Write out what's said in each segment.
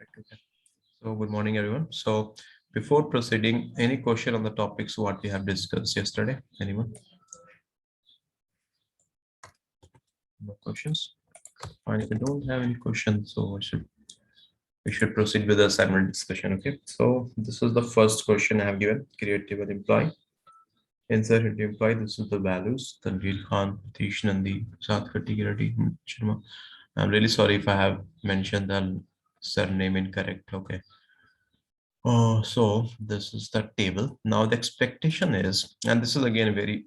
Okay. So good morning, everyone. So before proceeding, any question on the topics what we have discussed yesterday? Anyone? No questions? Fine. If you don't have any questions, so we should proceed with the assignment discussion. Okay. So this is the first question I have given. Create table employee. Insert into employee. This is the values. Tanveer Khan, Pratish Nandi, Sadhkati Reddy, Sharma. I'm really sorry if I have mentioned the surname incorrect. Okay. So this is the table. Now the expectation is, and this is again a very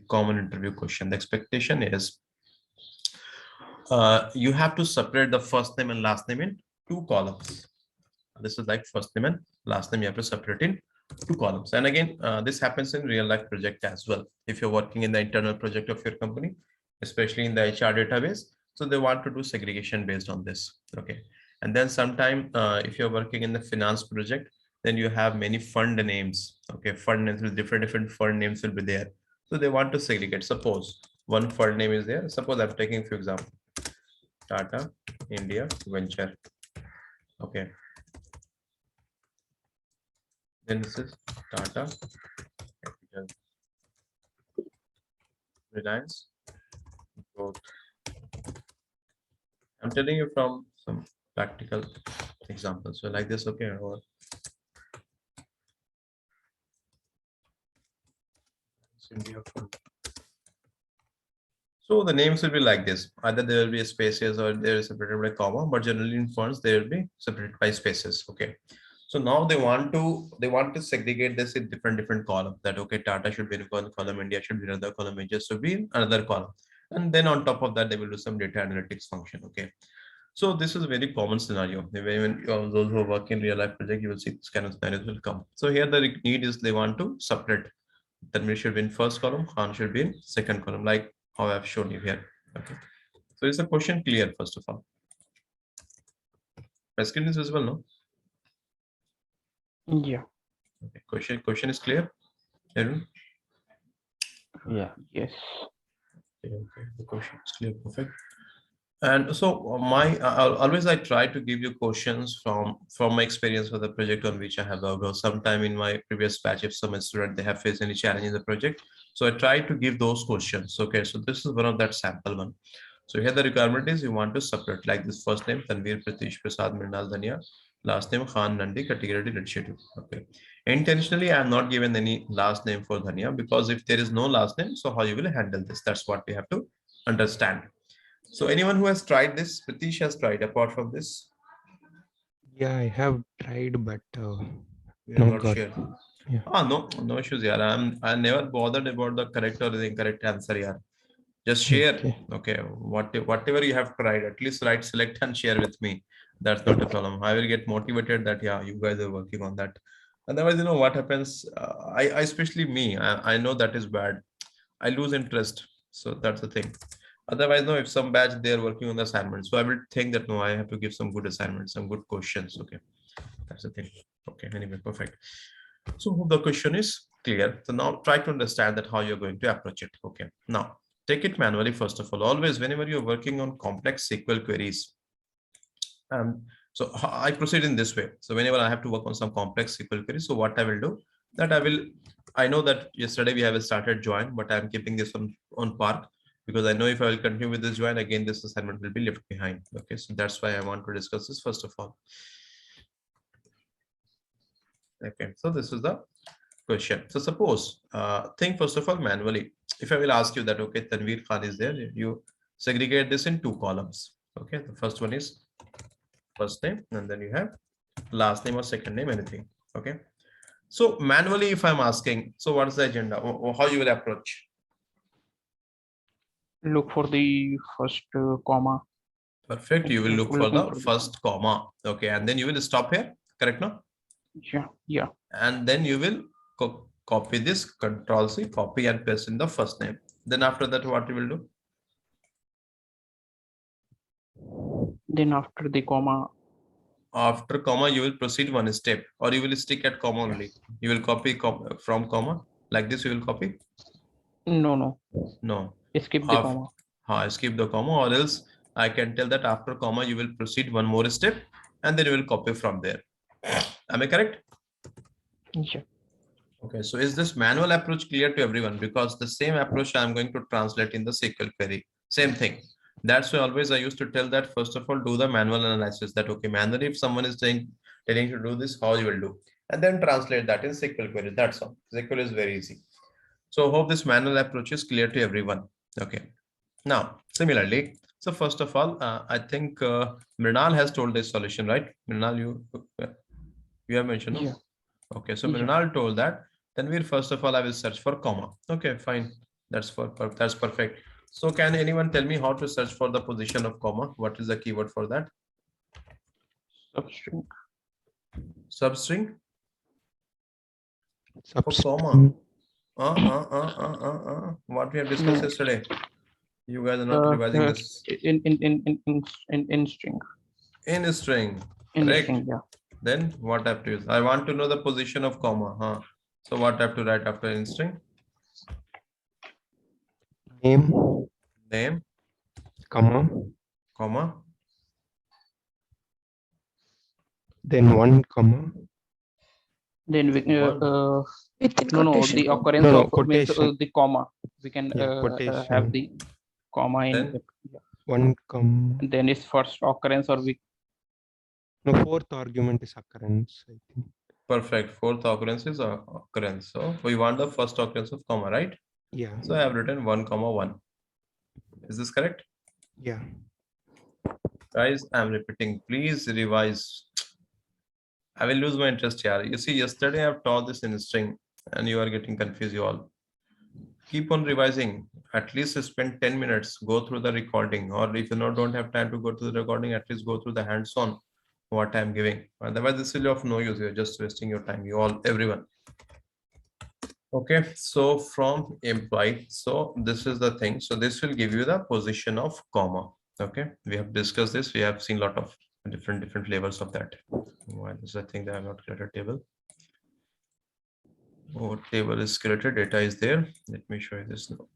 common interview question. The expectation is you have to separate the first name and last name in two columns. This is like first name and last name you have to separate in two columns. And again, this happens in real life project as well. If you're working in the internal project of your company, especially in the HR database, so they want to do segregation based on this. Okay. And then sometime if you're working in the finance project, then you have many fund names. Okay, fund names with different fund names will be there. So they want to segregate. Suppose one fund name is there. Suppose I'm taking for example, Tata India Venture. Okay. Then this is Tata Capital, Reliance Growth. I'm telling you from some practical examples. So like this, okay, or India Fund. So the names will be like this. Either there will be spaces or there is separated by comma, but generally in funds they will be separated by spaces. Okay. So now they want to segregate this in different columns. That okay, Tata should be in one column, India should be in another column, Asia should be in another column. And then on top of that, they will do some data analytics function. Okay. So this is a very common scenario. When those who work in real life project, you will see this kind of scenarios will come. So here the need is they want to separate. Tanvir should be in first column, Khan should be in second column, like how I've shown you here. Okay. So is the question clear first of all? My screen is visible, no? Yeah. Okay. Question is clear? Everyone? Yeah. Yes. Okay. The question is clear. Perfect. And so always I try to give you questions from my experience with the project on which I have worked. Sometime in my previous batch, if some student they have faced any challenge in the project, so I try to give those questions. Okay, so this is one of that sample one. So here the requirement is you want to separate like this first name Tanveer Pratish Prasad Mrinal Dhania, last name Khan Nandi category initiative. Okay, intentionally I am not given any last name for Dhania because if there is no last name, so how you will handle this? That's what we have to understand. So anyone who has tried this, Pratish has tried apart from this? Yeah, I have tried, but We have not not got. shared. Yeah. No issues, yeah. I never bothered about the correct or the incorrect answer, yeah. Just share. Okay. Okay, whatever you have tried, at least write, select, and share with me. That's not a problem. I will get motivated that yeah, you guys are working on that. Otherwise, you know what happens. I especially me. I know that is bad. I lose interest. So that's the thing. Otherwise, no, if some batch they are working on the assignment, so I will think that no, I have to give some good assignments, some good questions. Okay, that's the thing. Okay, anyway, perfect. So hope the question is clear. So now try to understand that how you're going to approach it. Okay, now take it manually first of all. Always, whenever you're working on complex SQL queries, so I proceed in this way. So whenever I have to work on some complex SQL queries, so what I will do that I know that yesterday we have started join, but I'm keeping this on park because I know if I will continue with this join again, this assignment will be left behind. Okay, so that's why I want to discuss this first of all. Okay, so this is the question. So suppose think first of all manually. If I will ask you that okay, Tanveer Khan is there, you segregate this in two columns. Okay, the first one is first name, and then you have last name or second name, anything. Okay. So manually, if I'm asking, so what is the agenda? How you will approach? Look for the first comma. Perfect. You will look for Looking the first comma. Okay. And then you will stop here. Correct, no? Yeah. Yeah. And then you will copy this, Control C, copy and paste in the first name. Then after that, what you will do? Then after the comma. After comma, you will proceed one step, or you will stick at comma only. You will copy from comma like this. You will copy. No. No. Skip the comma. Skip the comma, or else I can tell that after comma you will proceed one more step and then you will copy from there. Am I correct? Yeah. Okay, so is this manual approach clear to everyone? Because the same approach I'm going to translate in the SQL query. Same thing. That's why always I used to tell that first of all, do the manual analysis that, okay, manually, if someone is telling you to do this, how you will do, and then translate that in SQL query. That's all. SQL is very easy. So hope this manual approach is clear to everyone. Okay. Now, similarly, so first of all, I think Mrinal has told this solution, right? Mrinal, you have mentioned, no? Yeah. Okay, so Yeah. Mrinal told that. Then we first of all, I will search for comma. Okay, fine. That's that's perfect. So can anyone tell me how to search for the position of comma? What is the keyword for that? Substring. Substring for comma. Substring. What we have No. discussed yesterday. You guys are not revising this. In string. In string. In Correct. string. Yeah. Then what I have to use? I want to know the position of comma. Huh? So what I have to write after in string? Name, Name, comma, comma. then one comma. Then we One. Within no quotation. the occurrence No, of means quotation. the comma. We can Yeah, have quotation. the comma in Then? it. Yeah. One comma. And then its first occurrence or we No, fourth argument is occurrence, I think. Perfect. Fourth occurrence is occurrence. So we want the first occurrence of comma, right? Yeah. So I have written 1, comma 1. Is this correct? Yeah. Guys, I'm repeating. Please revise. I will lose my interest here. You see, yesterday I've taught this in string and you are getting confused, you all. Keep on revising. At least spend 10 minutes. Go through the recording. Or if you don't have time to go to the recording, at least go through the hands-on what I'm giving. Otherwise, this will be of no use. You're just wasting your time. You all, everyone. Okay, so from employee, so this is the thing. So this will give you the position of comma. Okay, we have discussed this. We have seen a lot of different flavors of that. Why this? I think they have not created a table. Oh, table is created. Data is there. Let me show you this now.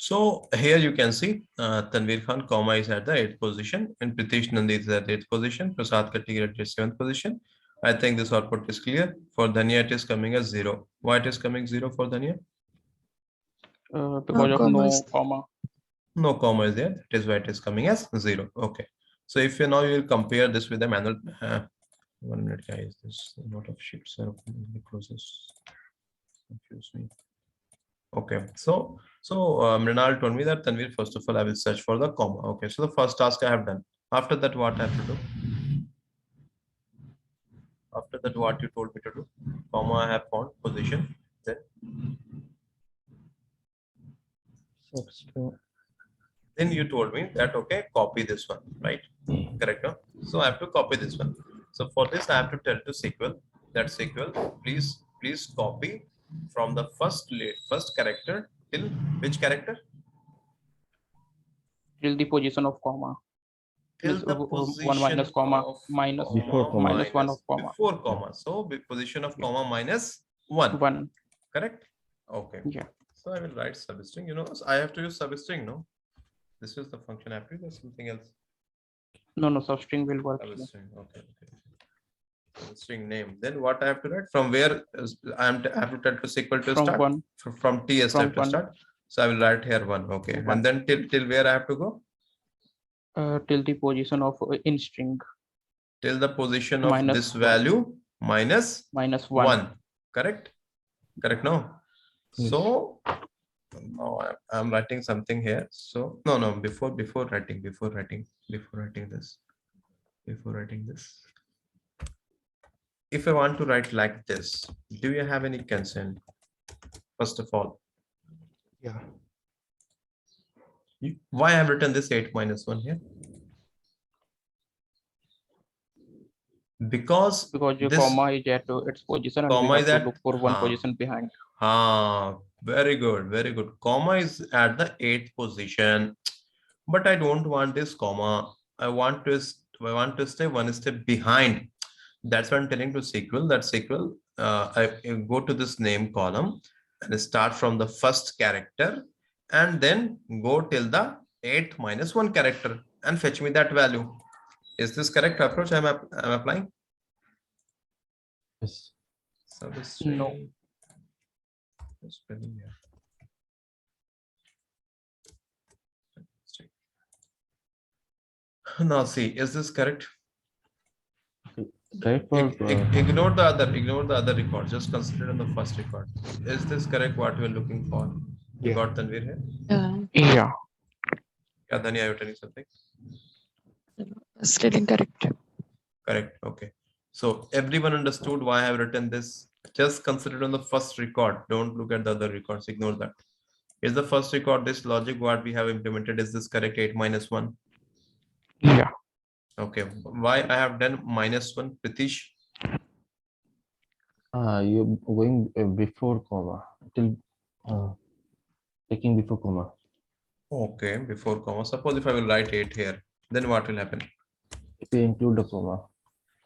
So here you can see Tanvir Khan comma is at the 8th position and Pritesh Nandi is at the 8th position. Prasad Katti at the 7th position. I think this output is clear. For Dhania, it is coming as 0. Why it is coming 0 for Dhania? because of commas. no comma. No comma is there. That is why it is coming as 0. Okay. So if you now you will compare this with the manual. 1 minute, guys. This a lot of sheets are closes. Confuse me. Okay, so Mrinal told me that Tanvir, first of all, I will search for the comma. Okay, so the first task I have done. After that, what I have to do? After that, what you told me to do? Comma, I have found position. Then you told me that, okay, copy this one, right? Correct, no? So I have to copy this one. So for this, I have to tell to SQL that SQL, please copy from the first character till which character? Till the position of comma. Till Means, the one minus position comma of minus comma minus one of comma. before comma. So position of comma minus 1. One. Correct? Okay. Yeah. So I will write substring. You know, I have to use substring, no? This is the function I have to use or something else. No, substring will work. Yeah. Substring. Okay. Substring name. Then what I have to write? From where I have to tell to SQL to From start? one. From TS From I have to one. start. So I will write here 1. Okay. One. And then till where I have to go? Till the position of in string. Till the position of Minus this one. value minus Minus 1. Correct? Correct, no? Yes. So now I'm writing something here. So no, before writing this. If I want to write like this, do you have any concern? First of all, Yeah. why I have written this 8 minus 1 here? Because your this comma is at its position and we comma have is to at look for one position behind. very good. Comma is at the 8th position, but I don't want this comma. I want to stay one step behind. That's why I'm telling to SQL that SQL I go to this name column and start from the first character and then go till the 8th minus 1 character and fetch me that value. Is this correct approach I'm applying? Yes. No. Spelling here. Now see, is this correct? Correct for Ignore the other record. Just consider on the first record. Is this correct? What we're looking for? You Yeah. got Tanvir here? Yeah. Yeah, Dhani, are you telling something? Still incorrect. Correct. Okay. So everyone understood why I have written this. Just consider on the first record. Don't look at the other records. Ignore that. Is the first record this logic what we have implemented? Is this correct? 8 minus 1. Yeah. Okay. Why I have done -1, Pritish? you're going before comma till taking before comma. Okay, before comma. Suppose if I will write 8 here, then what will happen? If you include the comma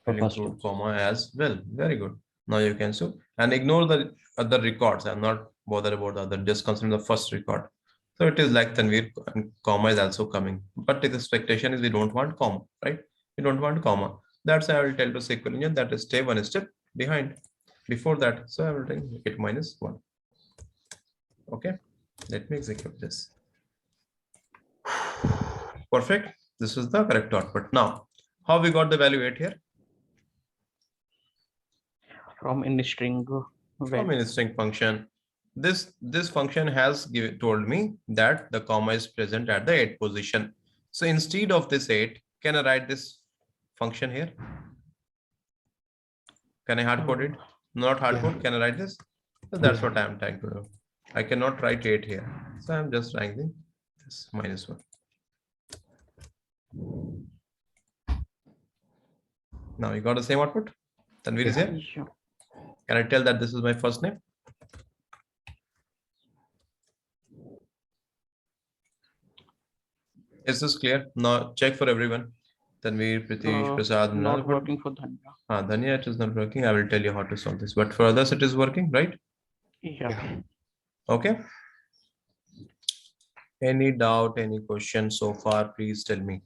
for Will first include two. comma as well. Very good. Now you can so and ignore the other records. I'm not bothered about the other. Just consider the first record. So it is like Tanvir and comma is also coming. But the expectation is we don't want comma, right? We don't want comma. That's why I will tell to SQL engine that is stay one step behind. Before that, so I will take it -1. Okay, let me execute this. Perfect. This is the correct output. Now, how we got the value 8 here? From in string From value. in string function. This function has told me that the comma is present at the 8 position. So instead of this 8, can I write this function here? Can I hard code it? Not hard code. Can I write this? So that's what I'm trying to do. I cannot write 8 here. So I'm just writing this -1. Now you got the same output. Tanvir is here. Yeah. Can I tell that this is my first name? Is this clear? Now check for everyone. Tanvir, Pritish, Prasad, Not working for Dhanya. Dhanya, it is not working. I will tell you how to solve this. But for others, it is working, right? Yeah. Okay. Any doubt, any question so far, please tell me.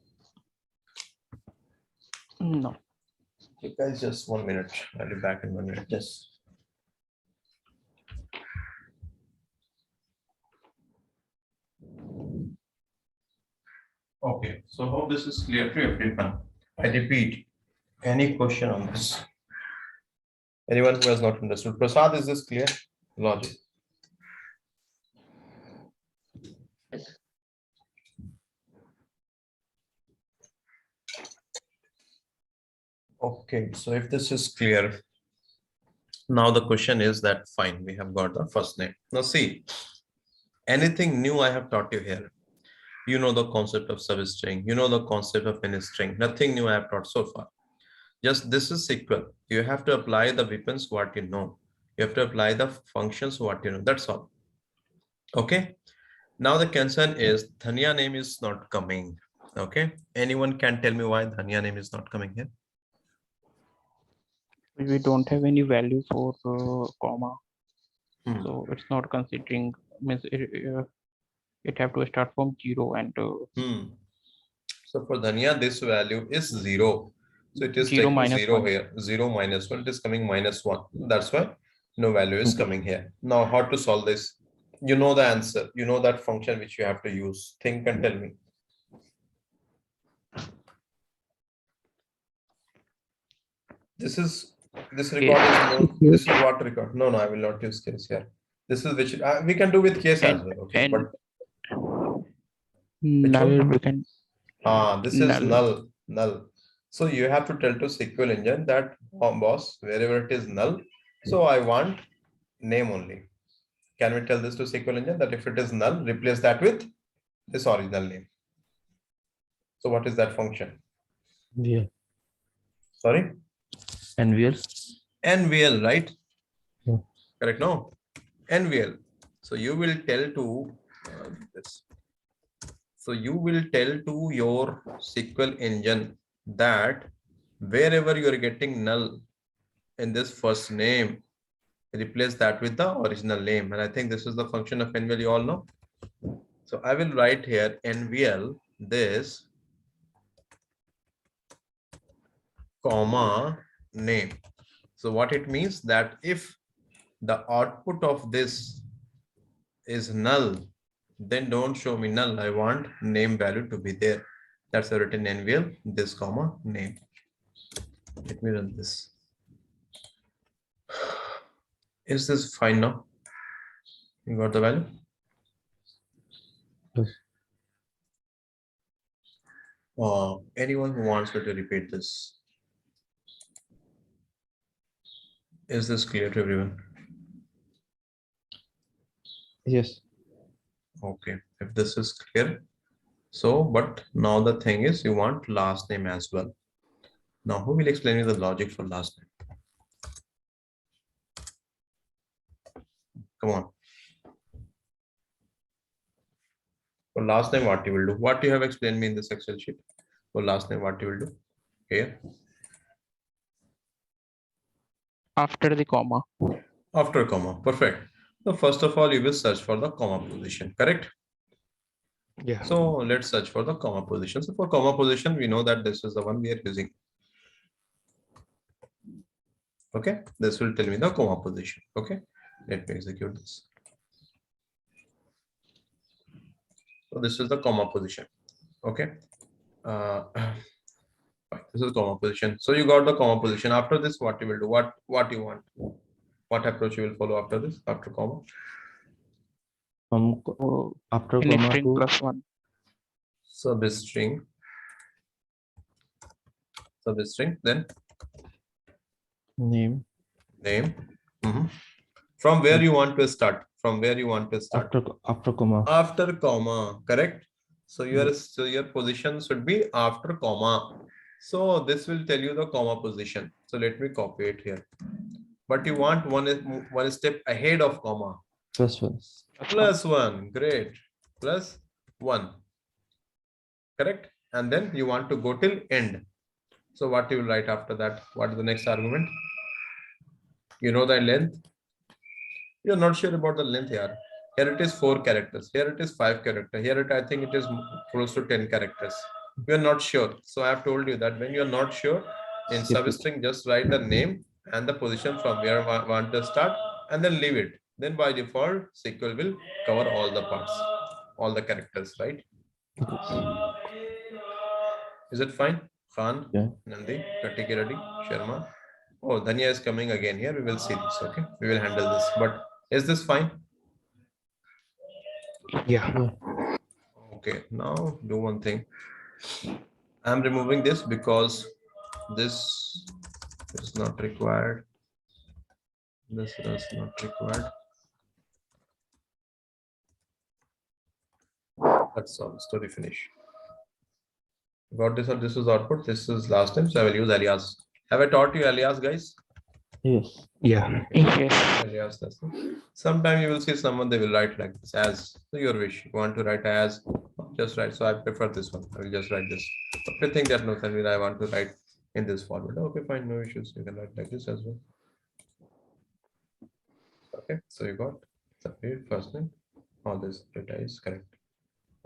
No. Okay, guys, just 1 minute. I'll be back in 1 minute. Just. Okay, so hope this is clear to everyone. I repeat, any question on this? Anyone who has not understood? Prasad, is this clear? Logic. Okay, so if this is clear, now the question is that fine, we have got the first name. Now see, anything new I have taught you here. You know the concept of substring, you know the concept of any string. Nothing new I have taught so far. Just this is SQL. You have to apply the weapons what you know. You have to apply the functions what you know. That's all. Okay. Now the concern is Dhanya name is not coming. Okay. Anyone can tell me why Dhanya name is not coming here? We don't have any value for comma. Hmm. So it's not considering, means it have to start from 0 and So for Dhanya, this value is 0. So it is 0 taking minus 0 1. here. 0 minus 1, it is coming -1. That's why no value is coming here. Now, how to solve this? You know the answer. You know that function which you have to use. Think and tell me. This record is known. This is what record. No, I will not use case here. This is which we can do with case as well. Okay, but null we can. this is null. So you have to tell to SQL engine that boss, wherever it is null, so I want name only. Can we tell this to SQL engine that if it is null, replace that with this original name? So what is that function? NVL. Sorry? NVL. NVL, right? Yeah. Correct, no? NVL. So you will tell to this. So you will tell to your SQL engine that wherever you are getting null in this first name, replace that with the original name. And I think this is the function of NVL, you all know. So I will write here NVL this comma name. So what it means that if the output of this is null, then don't show me null. I want name value to be there. That's a written NVL, this comma name. Let me run this. Is this fine now? You got the value? Yes. Anyone who wants me to repeat this? Is this clear to everyone? Yes. Okay, if this is clear. So, but now the thing is you want last name as well. Now, who will explain me the logic for last name? Come on. For last name, what you will do? What you have explained me in this Excel sheet. For last name, what you will do? Here. After the comma. After comma. Perfect. So first of all, you will search for the comma position, correct? Yeah. So let's search for the comma position. So for comma position, we know that this is the one we are using. Okay, this will tell me the comma position. Okay, let me execute this. So this is the comma position. Okay, this is comma position. So you got the comma position. After this, what you will do? What you want? What approach you will follow after this? After comma? After In a comma string to +1. Substring. Substring. Then name. name. Mhm. From where you want to start? From where you want to start? After comma. After comma, correct? So your position should be after comma. So this will tell you the comma position. So let me copy it here. But you want one step ahead of comma. +1. +1. Great. +1. Correct? And then you want to go till end. So what you will write after that? What is the next argument? You know the length? You're not sure about the length here. Here it is 4 characters. Here it is 5 characters. Here I think it is close to 10 characters. We are not sure. So I have told you that when you are not sure, in Skip it. substring, just write the name and the position from where I want to start and then leave it. Then by default, SQL will cover all the parts, all the characters, right? Is it fine? Khan, Yeah. Nandi, Katikiradi, Sharma. Oh, Dhanya is coming again here. We will see this. Okay. We will handle this. But is this fine? Yeah. Okay, now do one thing. I'm removing this because this is not required. This is not required. That's all. Story finish. Got this or this is output. This is last time, so I will use alias. Have I taught you alias, guys? Yes. Yeah. Yes. Alias. Sometime you will see someone they will write like this as your wish. You want to write as, just write. So I prefer this one. I will just write this. If you think that no, Tanvir, I want to write in this format. Okay, fine, no issues. You can write like this as well. Okay, so you got Tanvir first name. All this data is correct.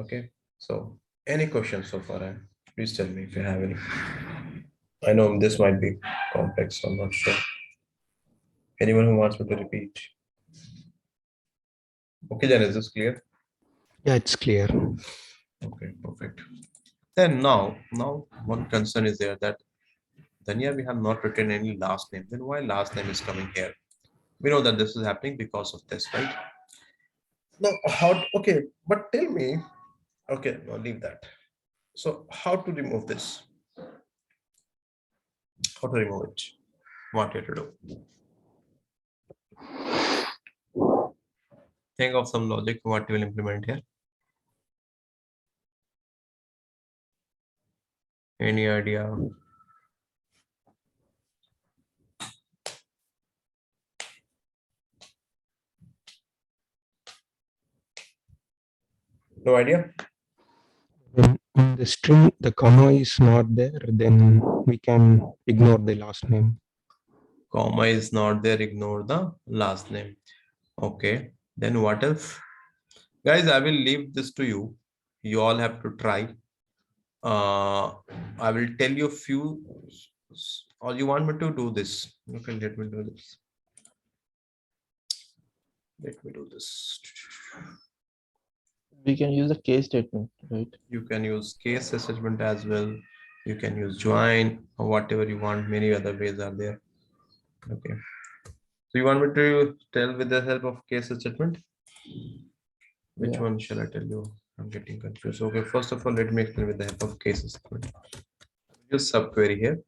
Okay, so any questions so far? Please tell me if you have any. I know this might be complex. I'm not sure. Anyone who wants me to repeat? Okay, then is this clear? Yeah, it's clear. Okay, perfect. Then now one concern is there that then yeah, we have not written any last name. Then why last name is coming here? We know that this is happening because of this, right? Now, how? Okay, but tell me. Okay, now leave that. So, how to remove this? How to remove it? What you to do? Think of some logic. What you will implement here? Any idea? No idea. When in the string the comma is not there, then we can ignore the last name. Comma is not there. Ignore the last name. Okay. Then what else? Guys, I will leave this to you. You all have to try. I will tell you a or you want me to do this? Okay, let me do this. Let me do this. We can use the case statement, right? You can use case assessment as well. You can use join or whatever you want. Many other ways are there. Okay. So you want me to tell with the help of case assessment? Which Yeah. one shall I tell you? I'm getting confused. Okay, first of all, let me explain with the help of case assessment. Use subquery here.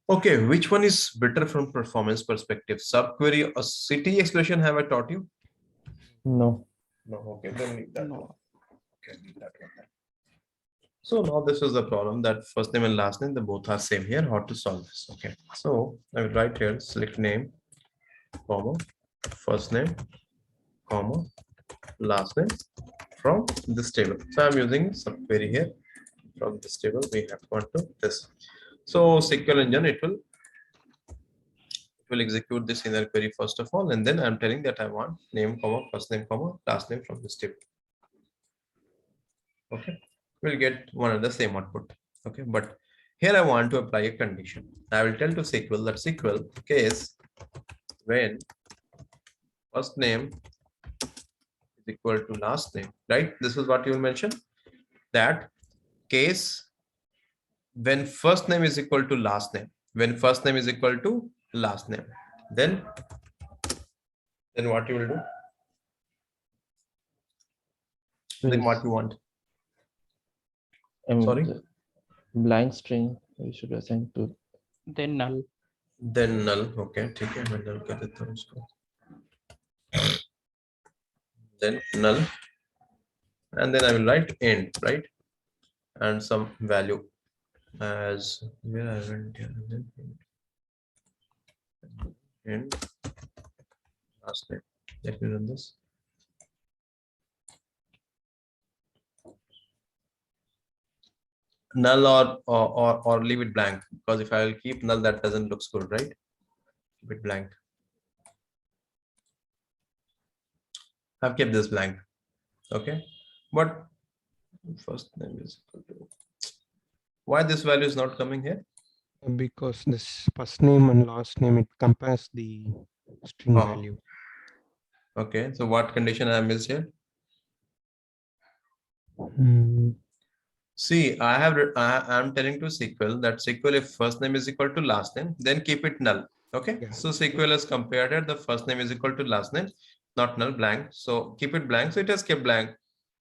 Okay, which one is better from performance perspective? Subquery or city expression have I taught you? No. No, okay, then leave that No. one. Okay, leave that one then. So now this is the problem that first name and last name, they both are same here. How to solve this? Okay, so I will write here, select name, comma, first name, comma, last name from this table. So I'm using subquery here. From this table, we have gone to this. So SQL engine, it will execute this inner query first of all, and then I'm telling that I want name, comma, first name, comma, last name from this table. Okay, we'll get one and the same output. Okay, but here I want to apply a condition. I will tell to SQL that SQL case when first name is equal to last name, right? This is what you will mention, that case when first name is equal to last name, when first name is equal to last name, then what you will do? Then Yes. what you want? I mean, Sorry? the blank string we should assign to. Then null. Then null. Okay, ठीक है, मैं null कर देता हूँ इसको. Then null, and then I will write end, right? And some value as where I went here, and then end last name. Let me run this. Null or leave it blank, because if I will keep null, that doesn't looks good, right? Keep it blank. I've kept this blank. Okay, but first name is equal to, why this value is not coming here? Because this first name and last name, it compares the string Oh. value. Okay, so what condition I missed here? See, I'm telling to SQL that SQL, if first name is equal to last name, then keep it null. Okay, Yeah. so SQL has compared it, the first name is equal to last name, not null, blank. So keep it blank. So it has kept blank,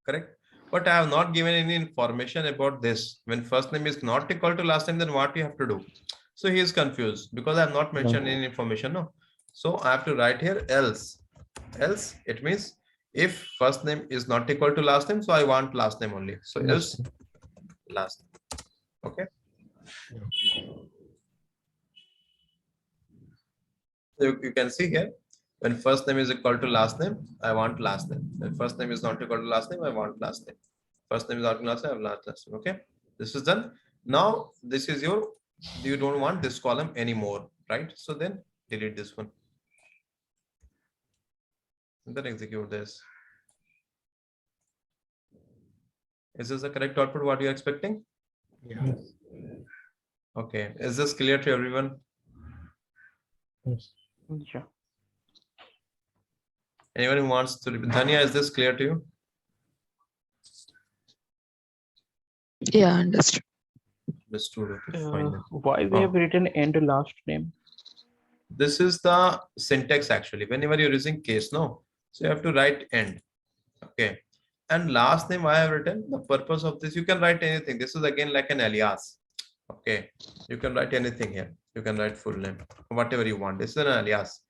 correct? But I have not given any information about this. When first name is not equal to last name, then what you have to do? So he is confused because I have not mentioned any information. No, so I have to write here else. Else it means if first name is not equal to last name, so I want last name only. So else last. Okay. So you can see here, when first name is equal to last name, I want last name. When first name is not equal to last name, I want last name. First name is not equal to last name, I have last name. Okay, this is done. Now this is your, you don't want this column anymore, right? So then delete this one. And then execute this. Is this the correct output what you're expecting? Yeah. Okay, is this clear to everyone? Yes. Yeah. Anyone who wants to, Dhanya, is this clear to you? Yeah, understood. Understood. Okay, fine. Why we have written end last name? This is the syntax actually. Whenever you're using case, no, so you have to write end. Okay, and last name I have written. The purpose of this, you can write anything. This is again like an alias. Okay, you can write anything here. You can write full name, whatever you want. This is an alias.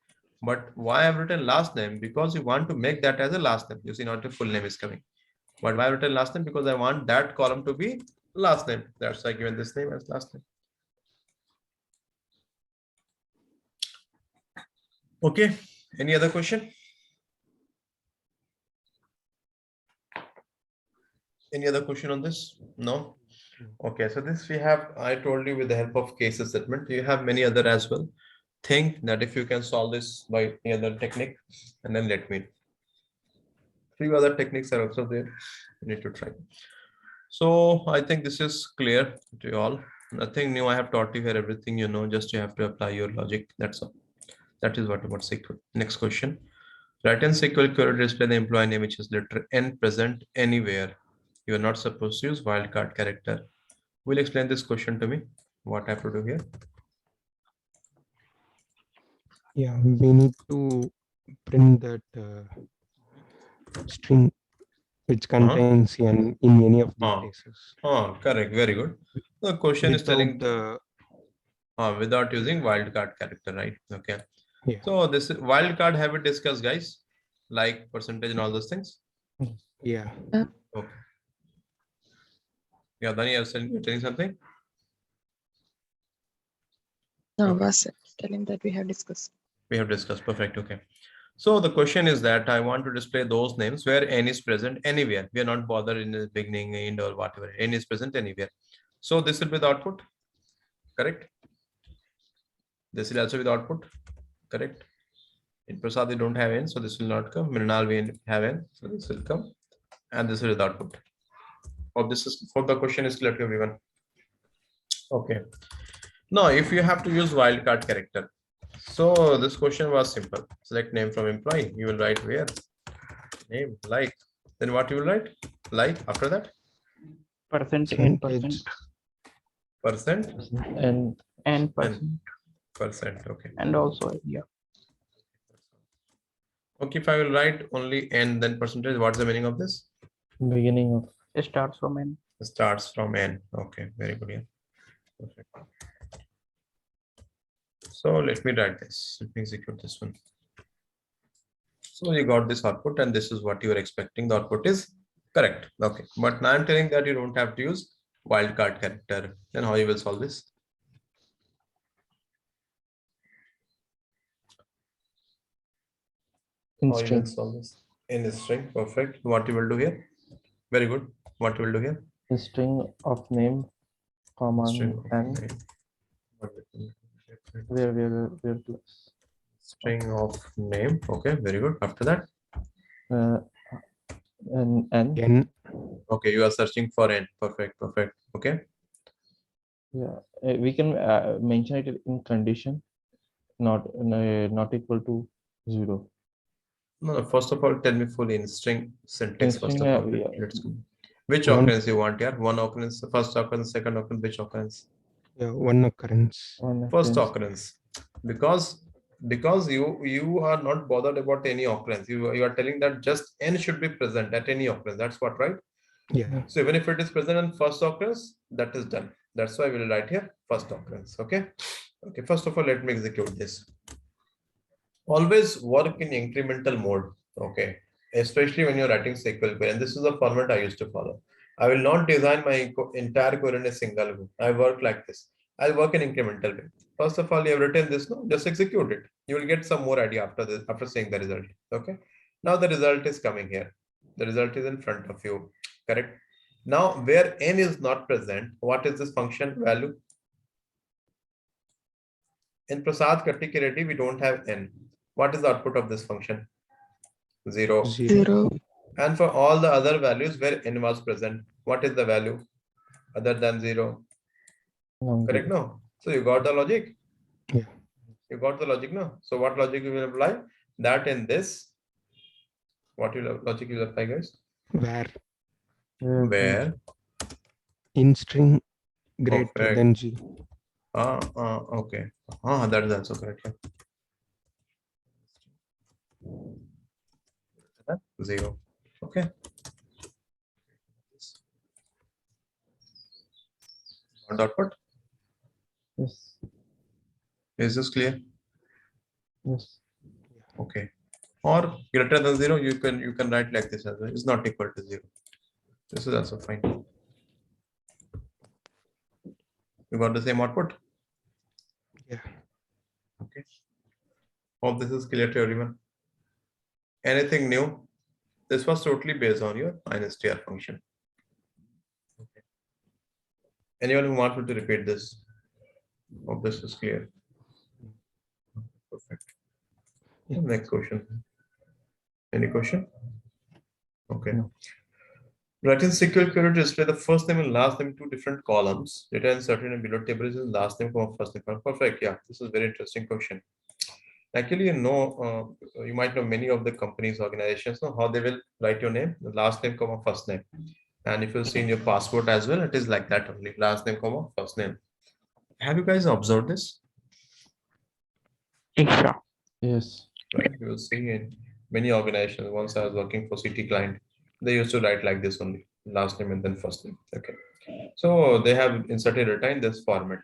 But why I've written last name? Because you want to make that as a last name. You see, not a full name is coming. But why I've written last name? Because I want that column to be last name. That's why I given this name as last name. Okay, any other question? Any other question on this? No? Okay, so this we have, I told you with the help of case assessment, you have many other as well. Think that if you can solve this by any other technique, and then let me know. Few other techniques are also there, you need to try. So I think this is clear to you all. Nothing new. I have taught you here everything you know. Just you have to apply your logic. That's all. That is what about SQL. Next question. Write in SQL query to display the employee name which is letter N present anywhere. You are not supposed to use wildcard character. Will you explain this question to me? What I have to do here? Yeah, we need to print that string which contains n in any of the Uh, places Correct. Very good. The question is without telling the without using wildcard character, right? Okay. yeah So this wildcard have we discussed, guys? Like percentage and all those things. yeah Okay. Yeah, Dani, you're telling something? No, Okay. was telling that we have discussed. We have discussed. Perfect. Okay. So the question is that I want to display those names where n is present anywhere. We are not bothered in the beginning, end, or whatever. N is present anywhere. So this will be the output. Correct. This will also be the output. Correct. In Prasad, we don't have n, so this will not come. Mrinal, we have n, so this will come. And this is the output. Hope this is for the question is clear to everyone. Okay. Now, if you have to use wildcard character, so this question was simple. Select name from employee. You will write where name like. Then what you will write like after that Percent n percentage percent percent And n and percent percent. Okay. and also yeah. Okay. If I will write only n then percentage, what's the meaning of this? beginning of It starts from n. Starts from n. Okay. Very good. Yeah. Perfect. So let me write this. Let me execute this one. So you got this output and this is what you are expecting. The output is correct. Okay. But now I'm telling that you don't have to use wildcard character. Then how you will solve this? in How you will string. solve this? In string. Perfect. What you will do here? Very good. What you will do here? In string of name, comma String of and name. where plus. String of name. Okay. Very good. After that. And n Okay. You are searching for n. Perfect. Perfect. Okay. yeah, we can mention it in condition, not equal to 0. No, first of all, tell me fully in string syntax. In First string, of all, yeah. let's go. Which One- occurrence you want here? One occurrence, first occurrence, second occurrence, which occurrence? yeah one occurrence One First occurrence. occurrence. Because you are not bothered about any occurrence. You are telling that just n should be present at any occurrence. That's what, right? yeah So even if it is present in first occurrence, that is done. That's why we'll write here first occurrence. Okay. Okay. First of all, let me execute this. Always work in incremental mode. Okay. Especially when you're writing SQL query. And this is the format I used to follow. I will not design my entire query in a single go. I work like this. I'll work in incremental way. First of all, you have written this, no? Just execute it. You will get some more idea after this, after seeing the result. Okay. Now the result is coming here. The result is in front of you. Correct. Now, where n is not present, what is this function value? In Prasad particularly, we don't have n. What is the output of this function? 0. 0. And for all the other values where n was present, what is the value other than 0? No, Correct, no? So you got the logic? Yeah. You got the logic, no? So what logic you will apply? That in this, what logic you will apply, guys? where Where? in string greater Perfect. than g Okay. That is also correct. Yeah. 0. Okay. Got the output? yes, Is this clear? yes. Okay. Or greater than 0, you can write like this as well. It's not equal to 0. This is also fine. You got the same output? yeah Okay. Hope this is clear to everyone. Anything new? This was totally based on your -tr function. Okay. Anyone who wants me to repeat this? Hope this is clear. Perfect. Yeah. Next question. Any question? Okay. No. Write in SQL query to display the first name and last name in two different columns. Data inserted and below table is last name, first name. Perfect. Yeah, this is a very interesting question. Actually, you might know many of the companies, organizations, know how they will write your name, the last name, first name. And if you see in your passport as well, it is like that only, last name, first name. Have you guys observed this? Yeah. Yes. Right, you will see in many organizations. Once I was working for city client, they used to write like this only, last name and then first name. Okay, so they have inserted data in this format.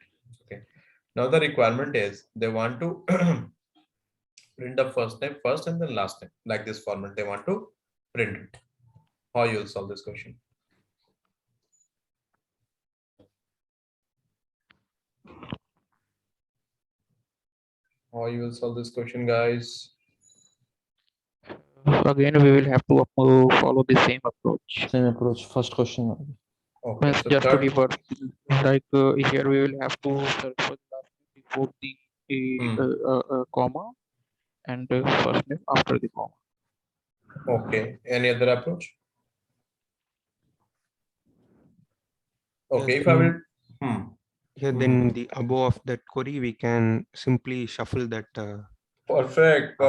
Okay, now the requirement is they want to print the first name first and then last name, like this format they want to print it. How you will solve this question? How you will solve this question, guys? Again, we will have to follow the same approach. Same approach. First question. Okay, Means so just to third, reverse, like here we will have to search for the last name before the comma and first name after the comma. okay, any other approach? Okay, if I will, Then the above of that query, we can simply shuffle that. perfect.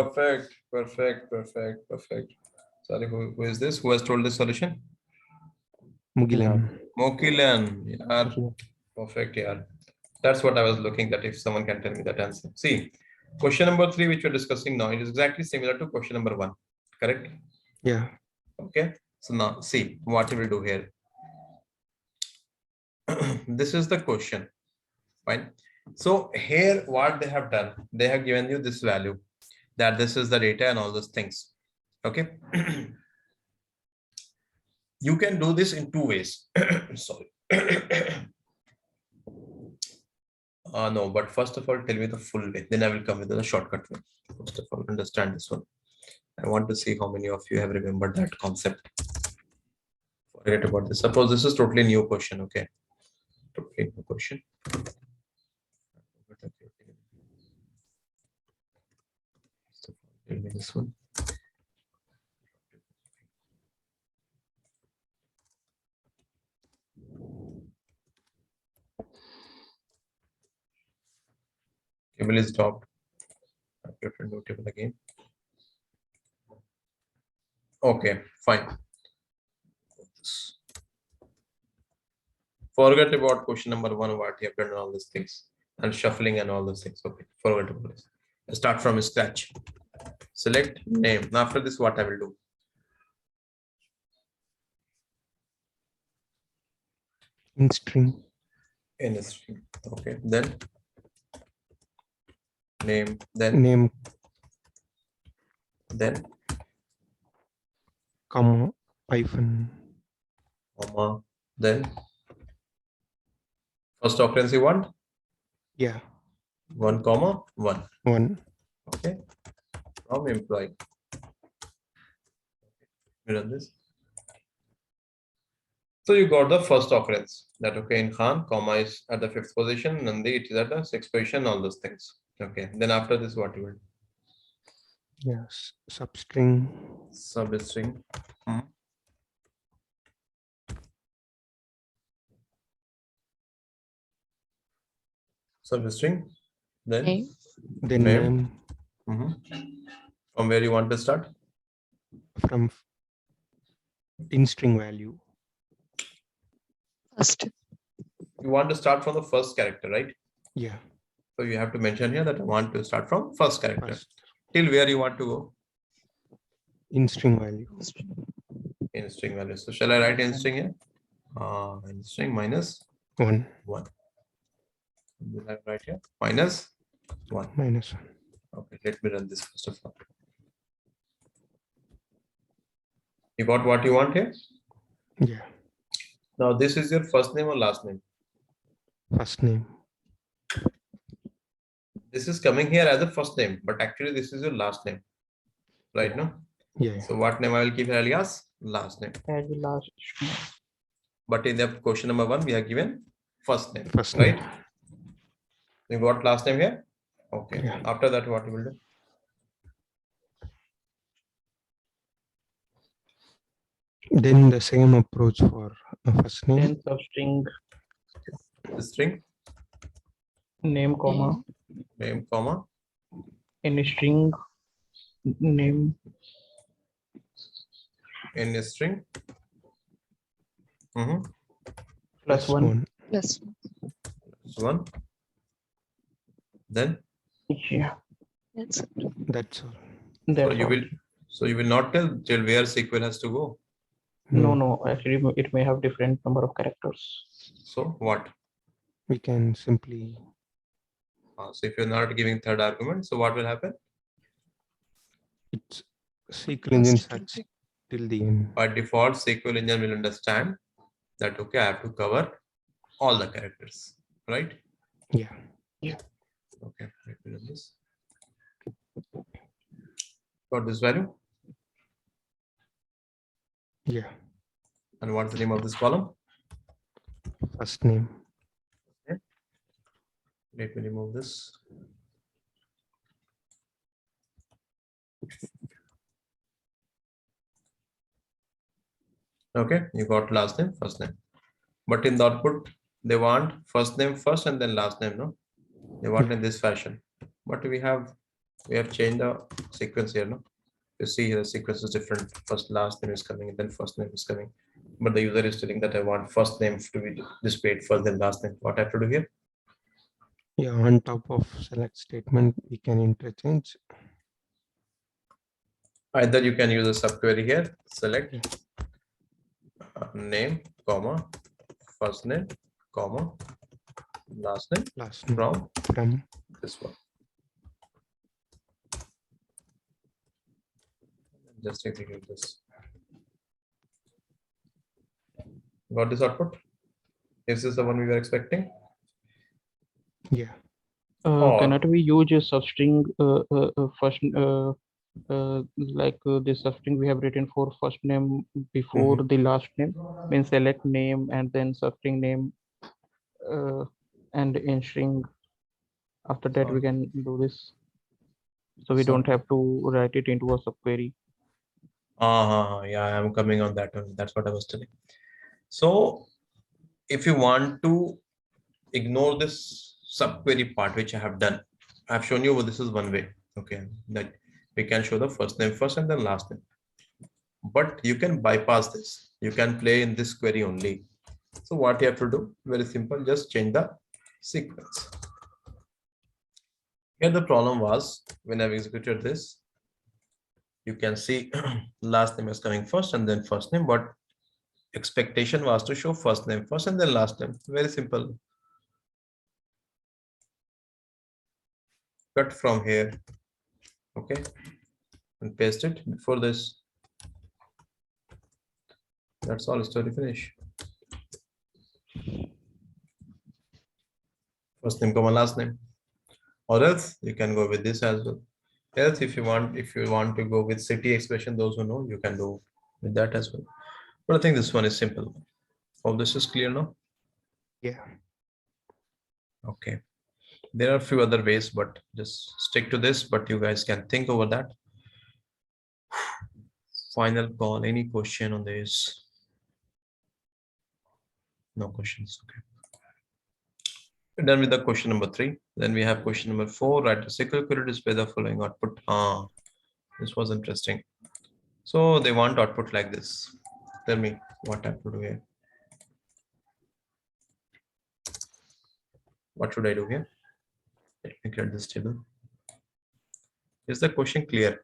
Sorry, who is this? Who has told the solution? Mugilan. Mokilan. Yeah, Okay. perfect. Yeah, that's what I was looking at. If someone can tell me that answer. See, question number 3, which we're discussing now, it is exactly similar to question number 1. Correct? Yeah. Okay. So now, see what we will do here. This is the question. Fine. So here, what they have done, they have given you this value, that this is the data and all those things. Okay. You can do this in 2 ways. Sorry. No, but first of all, tell me the full way. Then I will come with the shortcut way. First of all, understand this one. I want to see how many of you have remembered that concept. Forget about this. Suppose this is totally new question. Okay. Totally new question. Tell me this one. Table is dropped. Different new table again. Okay, fine. Forget about question number 1, what you have done all these things and shuffling and all those things. Okay, forget about this. Start from scratch. Select name. Now after this, what I will do? In string. In a string. Okay, then name, then Name, then comma, hyphen. comma, then first occurrence you want? Yeah. 1, comma 1. 1. Okay, from employee. We run this. So you got the first occurrence, that okay, in Khan, comma is at the 5th position, Nandi it is at the 6th position, all those things. Okay, then after this, what you will? Yes. Substring. Substring. Substring. Then Name. Then name. name. From where you want to start? From in string value. First. You want to start from the first character, right? Yeah. So you have to mention here that I want to start from first character. First. Till where you want to go? In string value. In string value. So shall I write in string here? In string minus 1. 1. Will I write here? Minus 1. Minus 1. Okay, let me run this first of all. You got what you want here? Yeah. Now this is your first name or last name? First name. This is coming here as a first name, but actually this is your last name. Right now? Yeah. So what name I will keep here alias? Last name. As the last. But in the question number 1, we have given first name. First right? name. You got last name here? Okay. Yeah. After that, what you will do? Then the same approach for first name. Then substring The string name comma name comma in a string name in a string. Mm-hmm. plus Plus 1. one. Plus One. Then Yeah, that's it. That's all. so that's you all. will not tell till where SQL has to go. No, actually it may have different number of characters. So what? We can simply. So if you're not giving third argument, so what will happen? It's SQL engine First it will search be till the end. By default, SQL engine will understand that okay, I have to cover all the characters, right? Yeah. Okay, let me do this. Got this value, Yeah. and what's the name of this column? First name. Let me remove this. Okay, you got last name, first name. But in the output, they want first name first and then last name, no? They want Yeah. in this fashion. But we have changed the sequence here, no? You see here the sequence is different. First last name is coming and then first name is coming. But the user is telling that I want first name to be displayed first, then last name. What I have to do here? Yeah. On top of select statement, we can interchange. Either you can use a subquery here, select Yeah. name, comma, first name, comma, last name Last name from from. this one. Just execute this. Got this output? Is this the one we were expecting? Yeah. Cannot we use a substring first like this substring we have written for first name before the last name, means select name and then substring name and in string. After that we can do this, so we don't have to write it into a subquery. Yeah, I'm coming on that one. That's what I was telling. So if you want to ignore this subquery part, which I have done, I've shown you this is one way. Okay, that we can show the first name first and then last name. But you can bypass this. You can play in this query only. So what you have to do, very simple, just change the sequence. Here the problem was when I've executed this, you can see last name is coming first and then first name, but expectation was to show first name first and then last name. Very simple. Cut from here, okay, and paste it before this. That's all, story finish. First name comma last name, or else you can go with this as well. Else if you want to go with city expression, those who know, you can do with that as well. But I think this one is simple. All this is clear now. Yeah. Okay, there are a few other ways, but just stick to this. But you guys can think over that. Final call. Any question on this? No questions. Okay. We're done with the question number 3. Then we have question number 4. Write a SQL query to display the following output. This was interesting. So they want output like this. Tell me what I have to do here. What should I do here? Let me create this table. Is the question clear?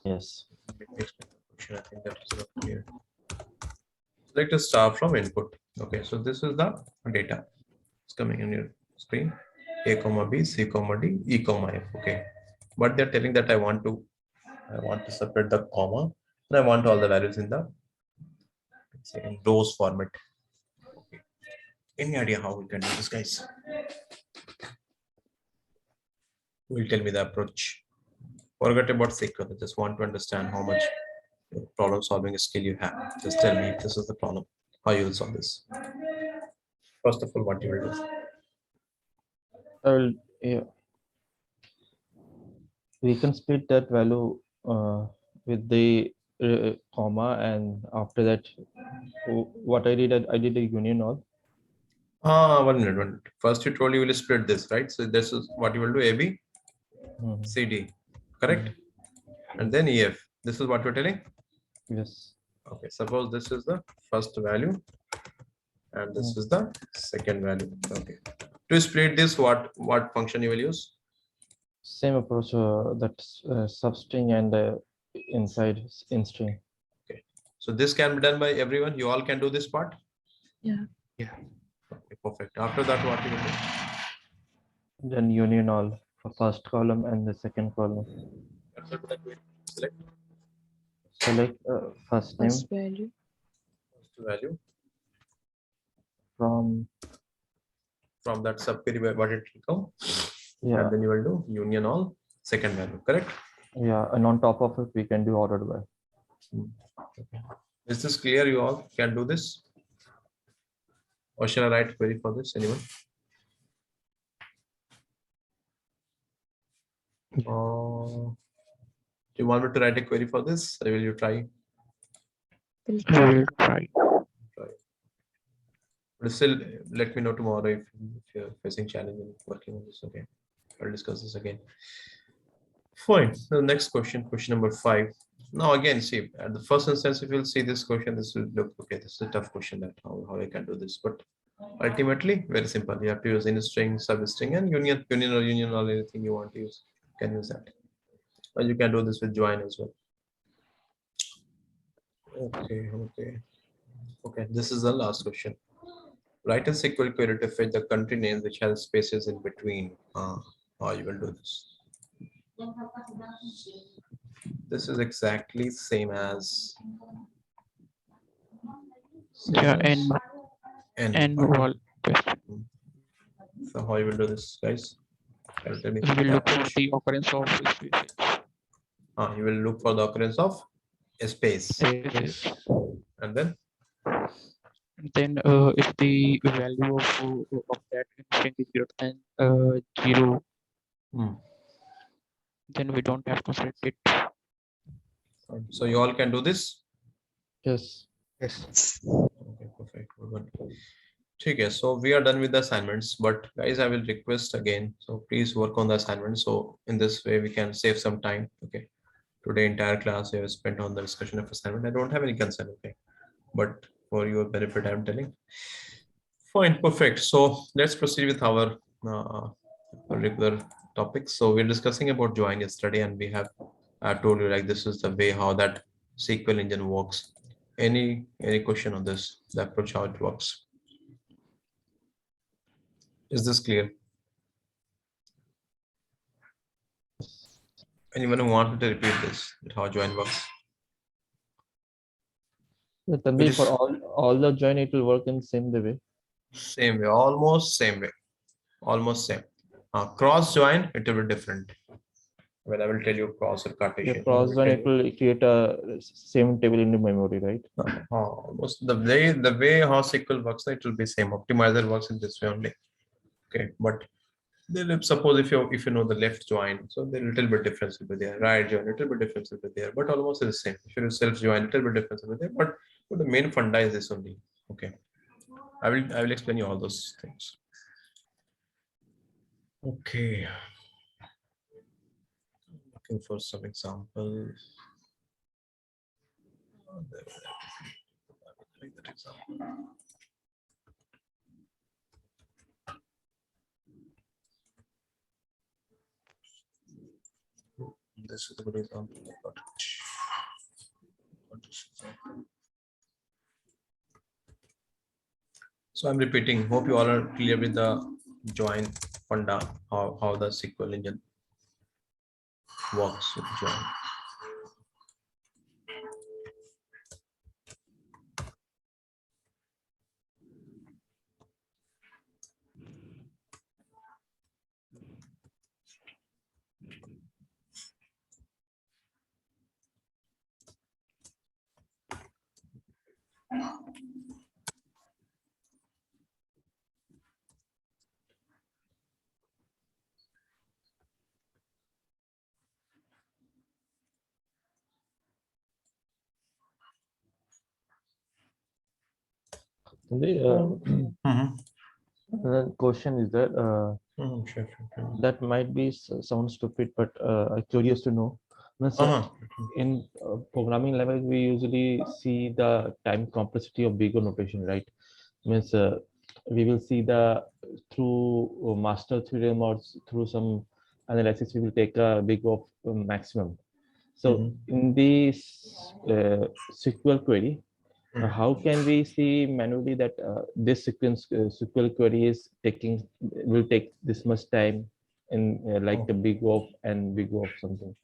Yes. Let me explain the question. I think that is not clear. Select a star from input. Okay, so this is the data. It's coming in your screen. A comma B, C comma D, E comma F. Okay, but they're telling that I want to separate the comma and I want all the values in the say in rows format. Okay. Any idea how we can do this, guys? Will tell me the approach. Forget about SQL. I just want to understand how much problem solving skill you have. Just tell me if this is the problem, how you will solve this. First of all, what you will do. Yeah. We can split that value with the comma, and after that, what I did a union all. 1 minute. First you told you will split this, right? So this is what you will do, AB, Mhm. CD, correct? And then EF. This is what you're telling? Yes. Okay, suppose this is the first value and this is the second value. Okay. To split this, what function you will use? Same approach, that's substring and inside in string. Okay. So this can be done by everyone. You all can do this part? Yeah. Yeah. Okay, perfect. After that, what you will do? Then union all for first column and the second column. Select Select first name First value. first value from, from that subquery where what it will come. yeah, And then you will do union all second value, correct? yeah, and on top of it we can do ordered by. Okay. Is this clear? You all can do this? Or shall I write query for this? Anyone? Do you want me to write a query for this? Or will you try? Will I try. will try. But still, let me know tomorrow if you're facing challenge in working on this. Okay, I'll discuss this again. Fine. So next question, question number 5. Now again, see at the first instance, if you'll see this question, this will look okay. This is a tough question that how I can do this, but ultimately very simple. You have to use in string, substring, and union or union or anything you want to use. You can use that. Or you can do this with join as well. Okay. This is the last question. Write a SQL query to fetch the country name which has spaces in between. How you will do this? This is exactly same as Yeah, and wall. Yes. So how you will do this, guys? Can you tell me? We will look for Approach. the occurrence of spaces. You will look for the occurrence of a space, Spaces. and then Then, if the value of that string is greater than 0, then we don't have to set it. so you all can do this. Yes. Yes. Okay, perfect. Good. Okay, so we are done with the assignments, but guys, I will request again. So please work on the assignment. So in this way, we can save some time. Okay. Today, entire class we have spent on the discussion of assignment. I don't have any concern. Okay, but for your benefit, I'm telling. Fine, perfect. So let's proceed with our regular topics. So we're discussing about join yesterday, and we have told you like this is the way how that SQL engine works. Any question on this? The approach how it works. Is this clear? Anyone who wanted to repeat this? How join works? Tanvi, for all the join it will work in same way. Same way, almost same way, almost same. Cross join, it will be different. When I will tell you cross or Yeah, Cartesian. cross join it will create a same table in the memory, right? Almost the way how SQL works, it will be same. Optimizer works in this way only. Okay, but suppose if you know the left join, so the little bit difference will be there. Right join, little bit difference will be there, but almost the same. If you self join, little bit difference will be there, but the main funda is this only. Okay, I will explain you all those things. Okay, looking for some examples. That example. This is a good example. So I'm repeating. Hope you all are clear with the join funda, how the SQL engine works with join. The Mhm. question is that Sure. that might be sound stupid, but I'm curious to know. Means, Uh-huh. in programming language, we usually see the time complexity of bigger notation, right? Means we will see the through master theorem or through some analysis, we will take a big of maximum. So Mhm. in this SQL query, how can we see manually that this sequence SQL query is taking will take this much time in like Oh, the big of and big of something.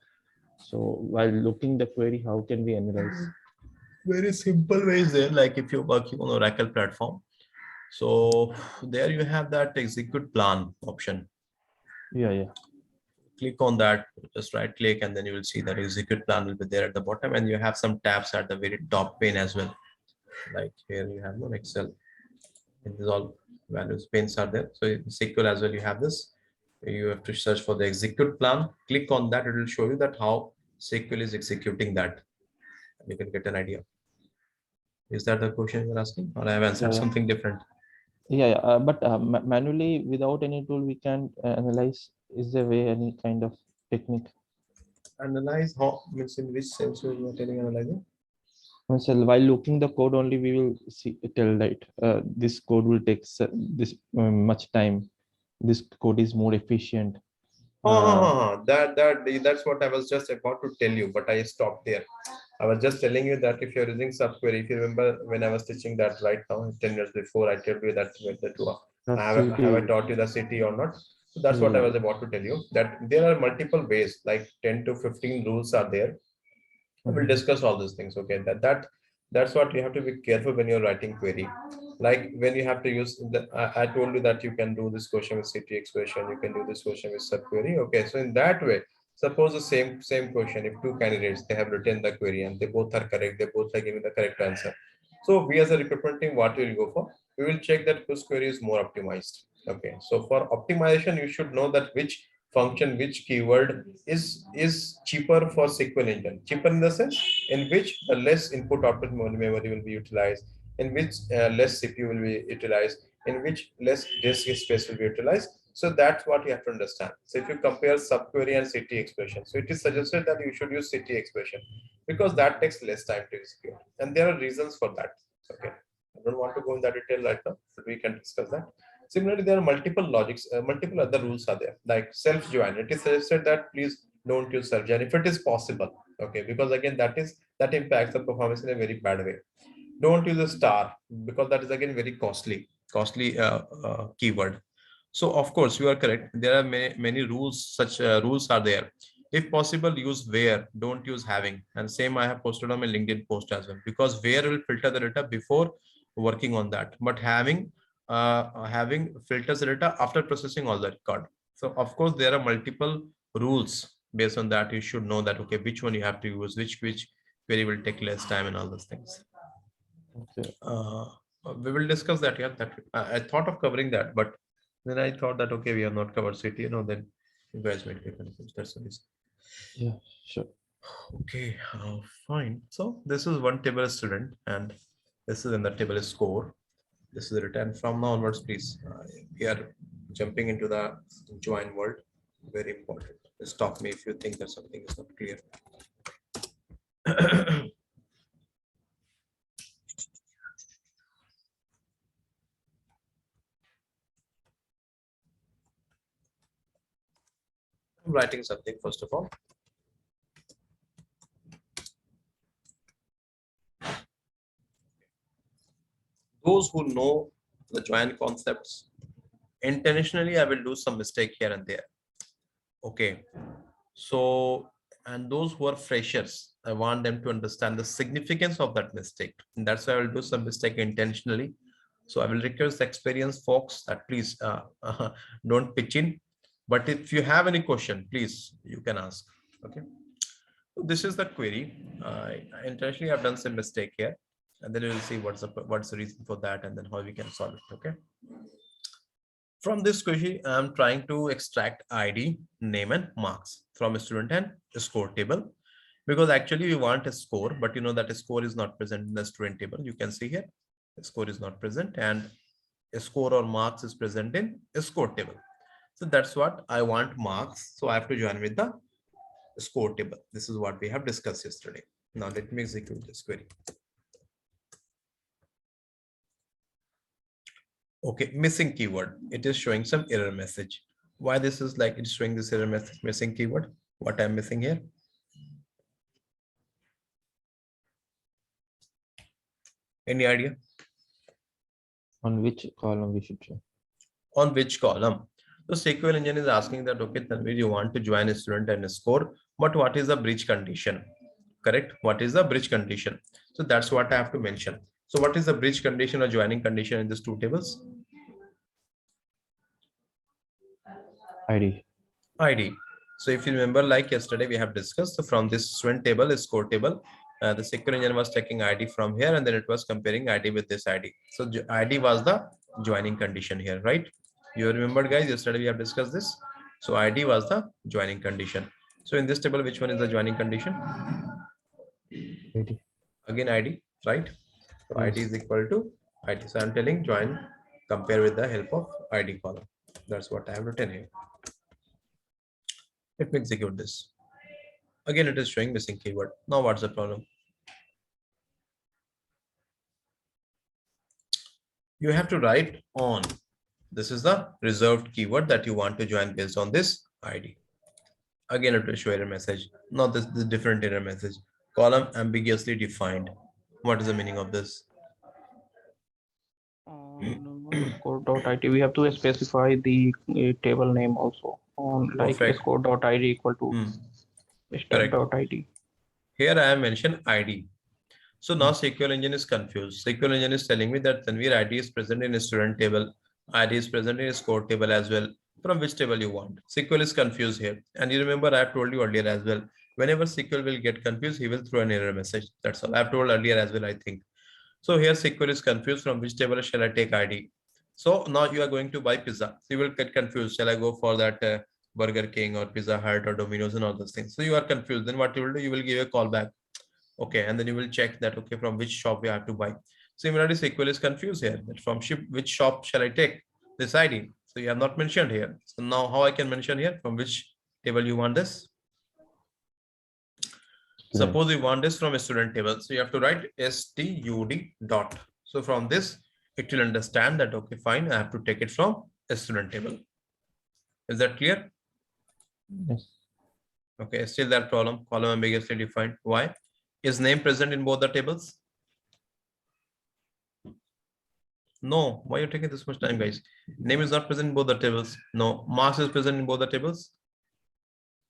So while looking the query, how can we analyze? very simple ways there. Like if you're working on Oracle platform, so there you have that execute plan option. Yeah. Click on that, just right click, and then you will see that execute plan will be there at the bottom, and you have some tabs at the very top pane as well. Like here you have no Excel. It is all values panes are there. So in SQL as well, you have this. You have to search for the execute plan. Click on that. It will show you that how SQL is executing that. You can get an idea. Is that the question you're asking, or I have answered Yeah. something different? Yeah. But manually, without any tool, we can analyze. Is there way any kind of technique? Analyze how means in which sense you are telling analyzing? So while looking the code only, we will see tell that this code will take this much time. This code is more efficient. That's what I was just about to tell you, but I stopped there. I was just telling you that if you're using subquery, if you remember when I was teaching that right now, 10 years before, I told you that with have I CT. taught you the city or not? So that's what I Yeah. was about to tell you, that there are multiple ways, like 10 to 15 rules are there. We'll Mhm. discuss all these things. Okay, that's what you have to be careful when you're writing query. Like when you have to use I told you that you can do this question with city expression, you can do this question with subquery. Okay, so in that way, suppose the same question, if two candidates they have written the query and they both are correct, they both are giving the correct answer. So we as a recruitment team, what we will go for? We will check that whose query is more optimized. Okay, so for optimization, you should know that which function, which keyword is cheaper for SQL engine. Cheaper in the sense in which the less input output memory will be utilized, in which less CPU will be utilized, in which less disk space will be utilized. So that's what you have to understand. So if you compare subquery and city expression, so it is suggested that you should use city expression because that takes less time to execute, and there are reasons for that. Okay, I don't want to go in that detail right now, but we can discuss that. Similarly, there are multiple logics, multiple other rules are there, like self-join. It is suggested that please don't use self-join if it is possible. Okay, because again, that impacts the performance in a very bad way. Don't use a star because that is again very costly keyword. So of course you are correct. There are many rules. Such rules are there. If possible, use where. Don't use having. And same I have posted on my LinkedIn post as well, because where will filter the data before working on that, but having filters the data after processing all the record. So of course there are multiple rules. Based on that, you should know that okay, which one you have to use, which query will take less time, and all those things. Okay. uh, we will discuss that. Yeah, that I thought of covering that, but then I thought that okay, we have not covered city, then you guys might be confused. That's the reason. Yeah. Sure. Okay, fine. So this is one table is student, and this is in the table is score. This is written from now onwards. Please, we are jumping into the join world. Very important. Stop me if you think that something is not clear. I'm writing something first of all. Those who know the join concepts, intentionally I will do some mistake here and there. Okay, so and those who are freshers, I want them to understand the significance of that mistake, and that's why I will do some mistake intentionally. So I will request experienced folks that please don't pitch in, but if you have any question, please you can ask. Okay, so this is the query. I intentionally have done some mistake here, and then we will see what's the reason for that, and then how we can solve it. Okay, from this query, I'm trying to extract ID, name, and marks from a student and a score table, because actually we want a score, but you know that a score is not present in the student table. You can see here. Score is not present, and a score or marks is present in a score table. So that's what I want, marks. So I have to join with the score table. This is what we have discussed yesterday. Now let me execute this query. Okay, missing keyword. It is showing some error message. Why this is like it's showing this error message, missing keyword? What I'm missing here? Any idea? On which column we should show? On which column? So SQL engine is asking that, okay, Tanvir, you want to join a student and a score, but what is the breach condition? Correct? What is the breach condition? So that's what I have to mention. So what is the breach condition or joining condition in these two tables? ID. ID. So if you remember, like yesterday we have discussed, so from this student table, a score table, the SQL engine was taking ID from here, and then it was comparing ID with this ID. So ID was the joining condition here, right? You remember, guys, yesterday we have discussed this. So ID was the joining condition. So in this table, which one is the joining condition? ID. Again ID, right? So ID Yes. is equal to ID. So I'm telling join, compare with the help of ID column. That's what I have written here. Let me execute this. Again, it is showing missing keyword. Now what's the problem? You have to write on. This is the reserved keyword that you want to join based on this ID. Again, it will show error message. Now this is different error message. Column ambiguously defined. What is the meaning of this? On score.id, we have to specify the table name also on like Perfect. score.id equal to Correct. step.id. Here I have mentioned ID. So now SQL engine is confused. SQL engine is telling me that Tanvir ID is present in a student table. ID is present in a score table as well. From which table you want? SQL is confused here. And you remember I have told you earlier as well. Whenever SQL will get confused, he will throw an error message. That's all. I have told earlier as well, I think. So here SQL is confused from which table shall I take ID. So now you are going to buy pizza. So you will get confused. Shall I go for that Burger King or Pizza Hut or Domino's and all those things? So you are confused. Then what you will do? You will give a call back. Okay, and then you will check that, okay, from which shop we have to buy. Similarly, SQL is confused here, that from which shop shall I take this ID? So you have not mentioned here. So now how I can mention here, from which table you want this? Suppose you want this from a student table. So you have to write stud dot. So from this, it will understand that, okay, fine, I have to take it from a student table. Is that clear? Yes. Okay, still that problem, column ambiguously defined. Why? Is name present in both the tables? No. Why are you taking this much time, guys? Name is not present in both the tables. No. Marks is present in both the tables.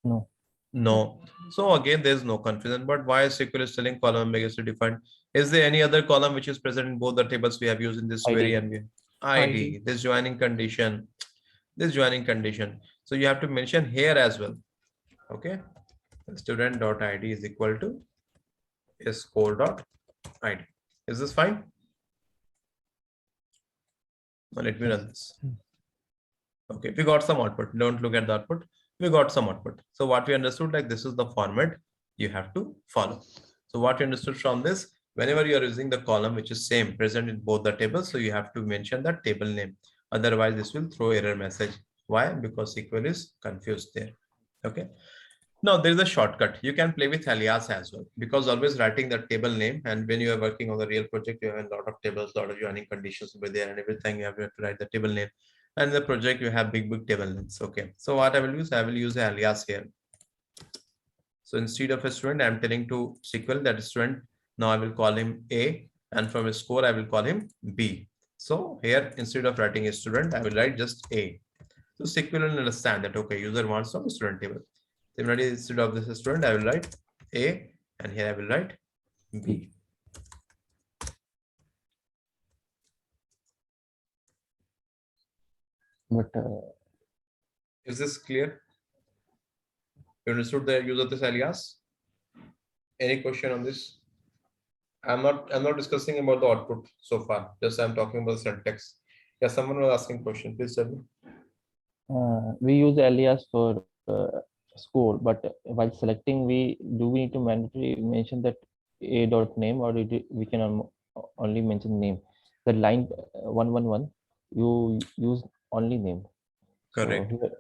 No. No. So again, there's no confusion. But why SQL is telling column ambiguously defined? Is there any other column which is present in both the tables we have used in this ID. query? And ID. This joining condition. This joining condition. So you have to mention here as well. Okay. Student.id is equal to score.id. Is this fine? Now let me run this. Okay, we got some output. Don't look at the output. We got some output. So what we understood, like this is the format you have to follow. So what we understood from this, whenever you are using the column which is same present in both the tables, so you have to mention that table name. Otherwise, this will throw error message. Why? Because SQL is confused there. Okay. Now there is a shortcut. You can play with alias as well, because always writing the table name, and when you are working on the real project, you have a lot of tables, a lot of joining conditions over there, and everything you have to write the table name. And in the project you have big table names. Okay, so what I will use alias here. So instead of a student, I'm telling to SQL that student. Now I will call him A, and from a score I will call him B. So here instead of writing a student, I will write just A. So SQL will understand that, okay, user wants from student table. Similarly, instead of this student, I will write A, and here I will write B. But is this clear? You understood the use of this alias? Any question on this? I'm not discussing about the output so far. Just I'm talking about the syntax. Yeah, someone was asking question. Please tell me. we use alias for score, but while selecting, we need to mandatory mention that a dot name, or we can only mention name? the line 111, you use only name. So Correct. here,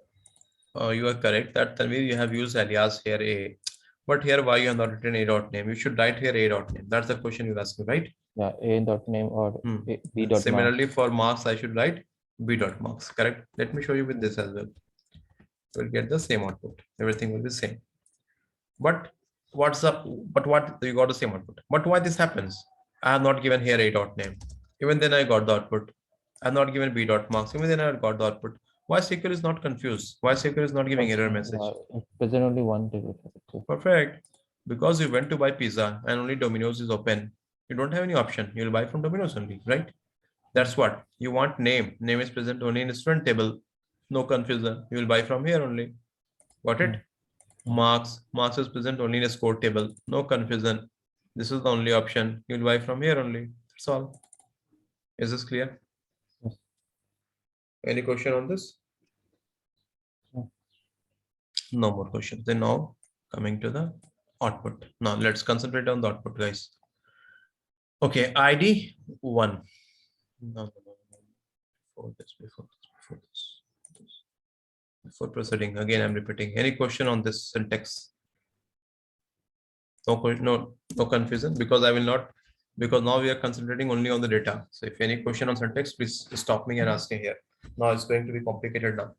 You are correct that Tanvir, you have used alias here a, but here why you have not written a dot name? You should write here a dot name. That's the question you're asking, right? yeah, a dot name or b And dot marks. similarly for marks, I should write b dot marks. Correct. Let me show you with this as well. You will get the same output. Everything will be same. But what's up? But what you got the same output? But why this happens? I have not given here a dot name. Even then I got the output. I have not given b dot marks. Even then I got the output. Why SQL is not confused? Why SQL is not giving error message? It present only one table. Okay. Perfect. Because you went to buy pizza and only Domino's is open. You don't have any option. You'll buy from Domino's only, right? That's what you want. Name. Name is present only in a student table. No confusion. You will buy from here only. Got it? Marks. Marks is present only in a score table. No confusion. This is the only option. You will buy from here only. That's all. Is this clear? Yes. Any question on this? No more questions. Then now coming to the output. Now let's concentrate on the output, guys. Okay, ID 1. No. Before this. Before proceeding, again, I'm repeating. Any question on this syntax? No confusion, because I will not, because now we are concentrating only on the data. So if any question on syntax, please stop me and ask me here. Now it's going to be complicated now.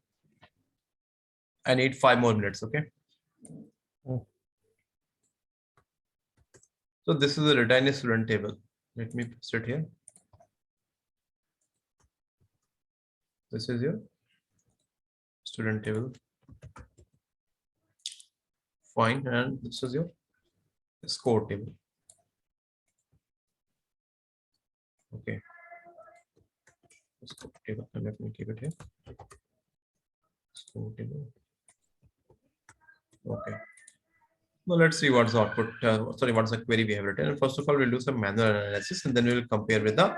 I need 5 more minutes, okay? So this is a retain student table. Let me sit here. This is your student table. Fine, and this is your score table. Okay. Score table. Let me keep it here. Score table. Okay. Now let's see what's the output. What's the query we have written. And first of all, we'll do some manual analysis, and then we'll compare with the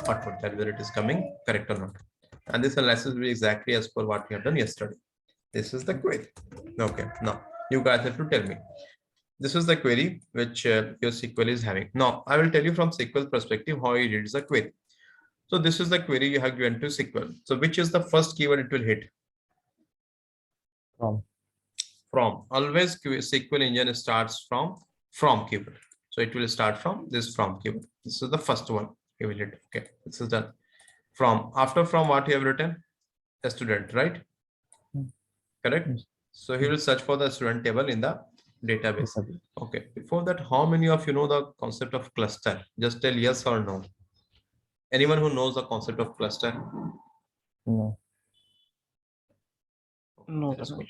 output, that whether it is coming correct or not. And this analysis will be exactly as per what we have done yesterday. This is the query. Okay. Now you guys have to tell me. This is the query which your SQL is having. Now I will tell you from SQL perspective how it reads the query. So this is the query you have given to SQL. So which is the first keyword it will hit? From. Always SQL engine starts from keyword. So it will start from this from keyword. This is the first one. Okay, this is done. From. After from, what you have written? A student, right? Correct. So he will search for the student table in the database. Okay. Before that, how many of you know the concept of cluster? Just tell yes or no. Anyone who knows the concept of cluster? No. No. That's good.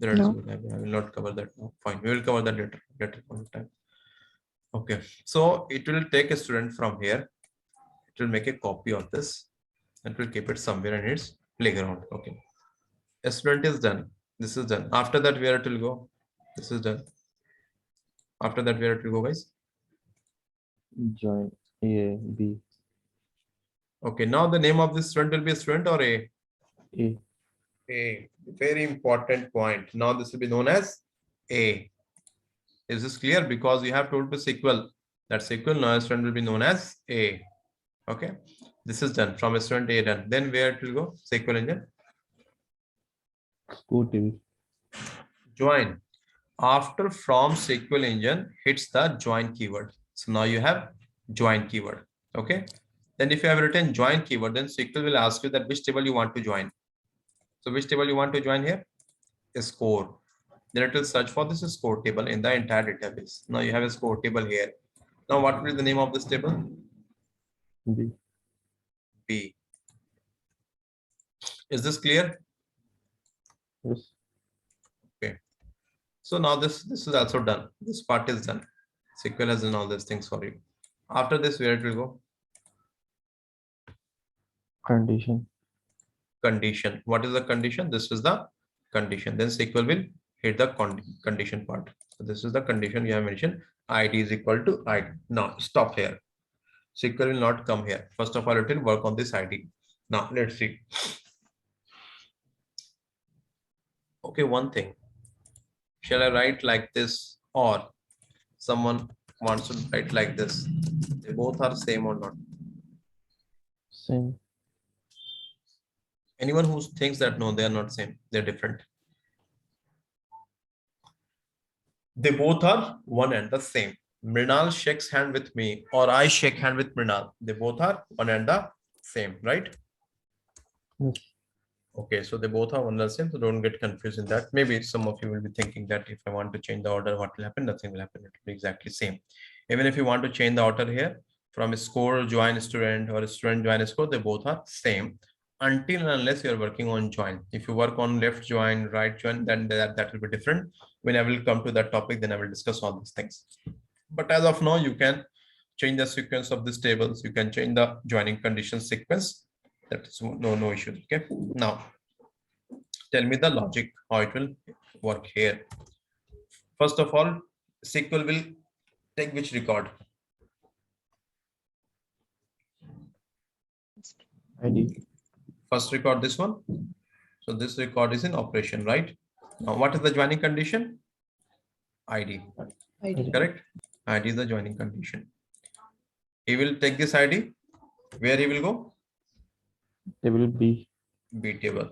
No. I will not cover that now. Fine. We will cover that later on time. Okay. So it will take a student from here. It will make a copy of this and will keep it somewhere in its playground. Okay. A student is done. This is done. After that, where it will go? This is done. After that, where it will go, guys? Join A, B. Okay. Now the name of this student will be a student or a? A. A. Very important point. Now this will be known as A. Is this clear? Because you have told to SQL that SQL now student will be known as A. Okay. This is done. From a student A done. Then where it will go? SQL engine. Score table. Join. After from SQL engine hits the join keyword. So now you have join keyword. Okay. Then if you have written join keyword, then SQL will ask you that which table you want to join. So which table you want to join here? A score. Then it will search for this score table in the entire database. Now you have a score table here. Now what will be the name of this table? B. B. Is this clear? Yes. Okay. So now this is also done. This part is done. SQL has done all these things for you. After this, where it will go? Condition. Condition. What is the condition? This is the condition. Then SQL will hit the condition part. So this is the condition you have mentioned. ID is equal to ID. Now stop here. SQL will not come here. First of all, it will work on this ID. Now let's see. Okay, one thing. Shall I write like this, or someone wants to write like this? They both are same or not? Same. Anyone who thinks that no, they are not same, they're different. They both are one and the same. Mrinal shakes hand with me, or I shake hand with Mrinal. They both are one and the same, right? Yes. Okay, so they both are one and the same, so don't get confused in that. Maybe some of you will be thinking that if I want to change the order, what will happen? Nothing will happen. It will be exactly same. Even if you want to change the order here from score join student or student join score, they both are same until and unless you are working on join. If you work on left join, right join, then that will be different. When I will come to that topic, then I will discuss all these things. But as of now, you can change the sequence of these tables. You can change the joining condition sequence. That is no issue. Okay. Now, tell me the logic how it will work here. First of all, SQL will take which record? ID. First record this one. So this record is in operation, right? Now, what is the joining condition? ID. ID. Correct. ID is the joining condition. He will take this ID. Where he will go? Table B. B table.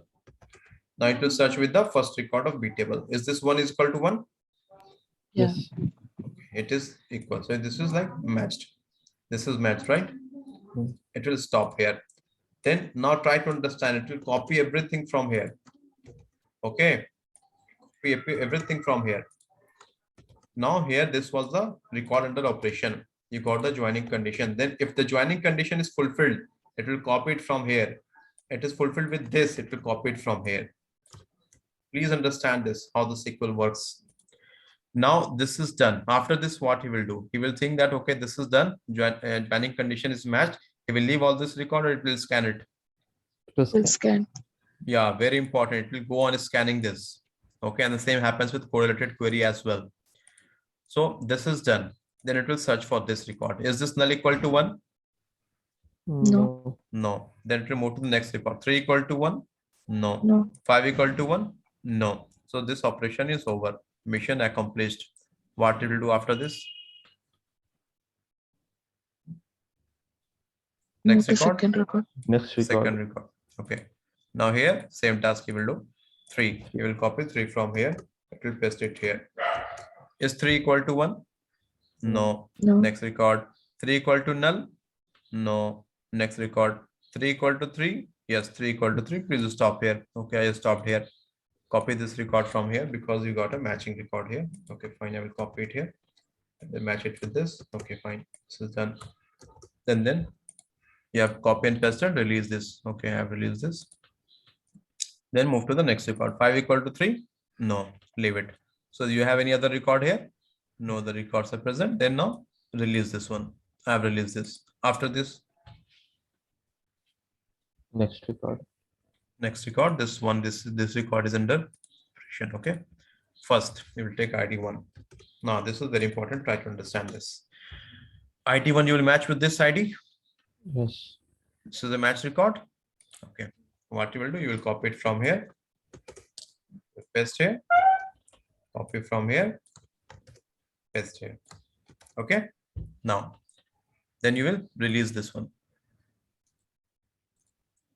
Now it will search with the first record of B table. Is this one is equal to 1? Yeah. Yes. It is equal. So this is like matched. This is matched, right? Hmm. It will stop here. Then now try to understand. It will copy everything from here. Okay. Copy everything from here. Now here, this was the record under operation. You got the joining condition. Then if the joining condition is fulfilled, it will copy it from here. It is fulfilled with this, it will copy it from here. Please understand this, how the SQL works. Now this is done. After this, what he will do? He will think that, okay, this is done. Joining condition is matched. He will leave all this record or it will scan it. Will scan. Yeah, very important. It will go on scanning this. Okay, and the same happens with correlated query as well. So this is done. Then it will search for this record. Is this null equal to 1? No. No. Then it will move to the next record. 3 equal to 1? No. No. 5 equal to 1? No. So this operation is over. Mission accomplished. What it will do after this? Next record? Second record. Next record. Second record. Okay. Now here, same task he will do. 3. He will copy 3 from here. It will paste it here. Is 3 equal to 1? No. No. Next record. 3 equal to null? No. Next record. 3 equal to 3? Yes, 3 equal to 3. Please stop here. Okay, I stopped here. Copy this record from here because you got a matching record here. Okay, fine. I will copy it here. And then match it with this. Okay, fine. This is done. Then you have copy and paste and release this. Okay, I have released this. Then move to the next record. 5 equal to 3? No, leave it. So do you have any other record here? No, the records are present. Then now release this one. I have released this. After this, Next record. next record, this one, this record is under operation. Okay. First, you will take ID1. Now, this is very important. Try to understand this. ID1 you will match with this ID. Yes. This is a match record. Okay. What you will do, you will copy it from here. Paste here. Copy from here. Paste here. Okay. Now, then you will release this one.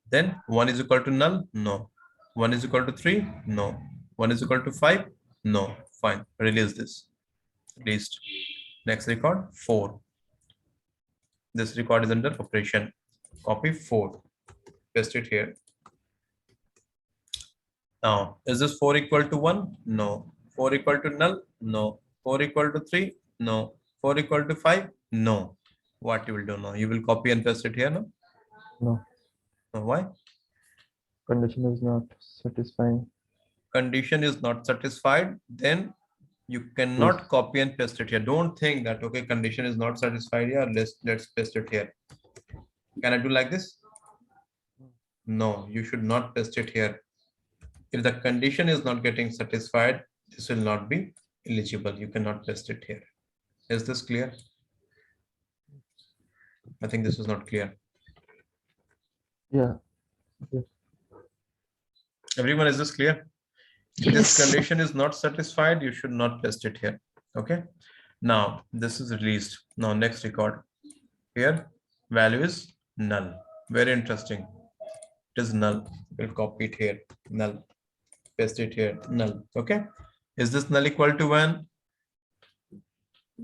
Then 1 is equal to null? No. 1 is equal to 3? No. 1 is equal to 5? No. Fine. Release this. Released. Next record, 4. This record is under operation. Copy 4. Paste it here. Now, is this 4 equal to 1? No. 4 equal to null? No. 4 equal to 3? No. 4 equal to 5? No. What you will do now? You will copy and paste it here, no? No. Why? Condition is not satisfying. Condition is not satisfied, then you cannot copy and paste it here. Don't think that, okay, condition is not satisfied here. Let's paste it here. Can I do like this? No, you should not paste it here. If the condition is not getting satisfied, this will not be eligible. You cannot paste it here. Is this clear? I think this is not clear. Yeah. Everyone, is this clear? If this condition is not satisfied, you should not paste it here. Okay. Now this is released. Now next record. Here value is null. Very interesting. It is null. We'll copy it here. Null. Paste it here. Null. Okay. Is this null equal to 1?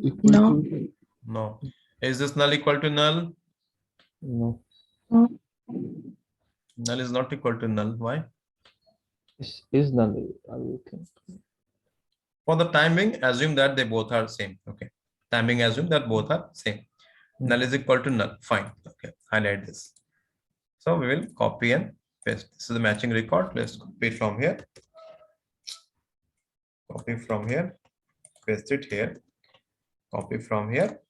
Equal No. to No. Is this null equal to null? no. Null is not equal to null. Why? Is null. I will think. For the time being, assume that they both are same. Okay. Time being, assume that both are same. Null is equal to null. Fine. Okay. Highlight this. So we will copy and paste. This is the matching record. Let's copy it from here. Copy from here. Paste it here. Copy from here.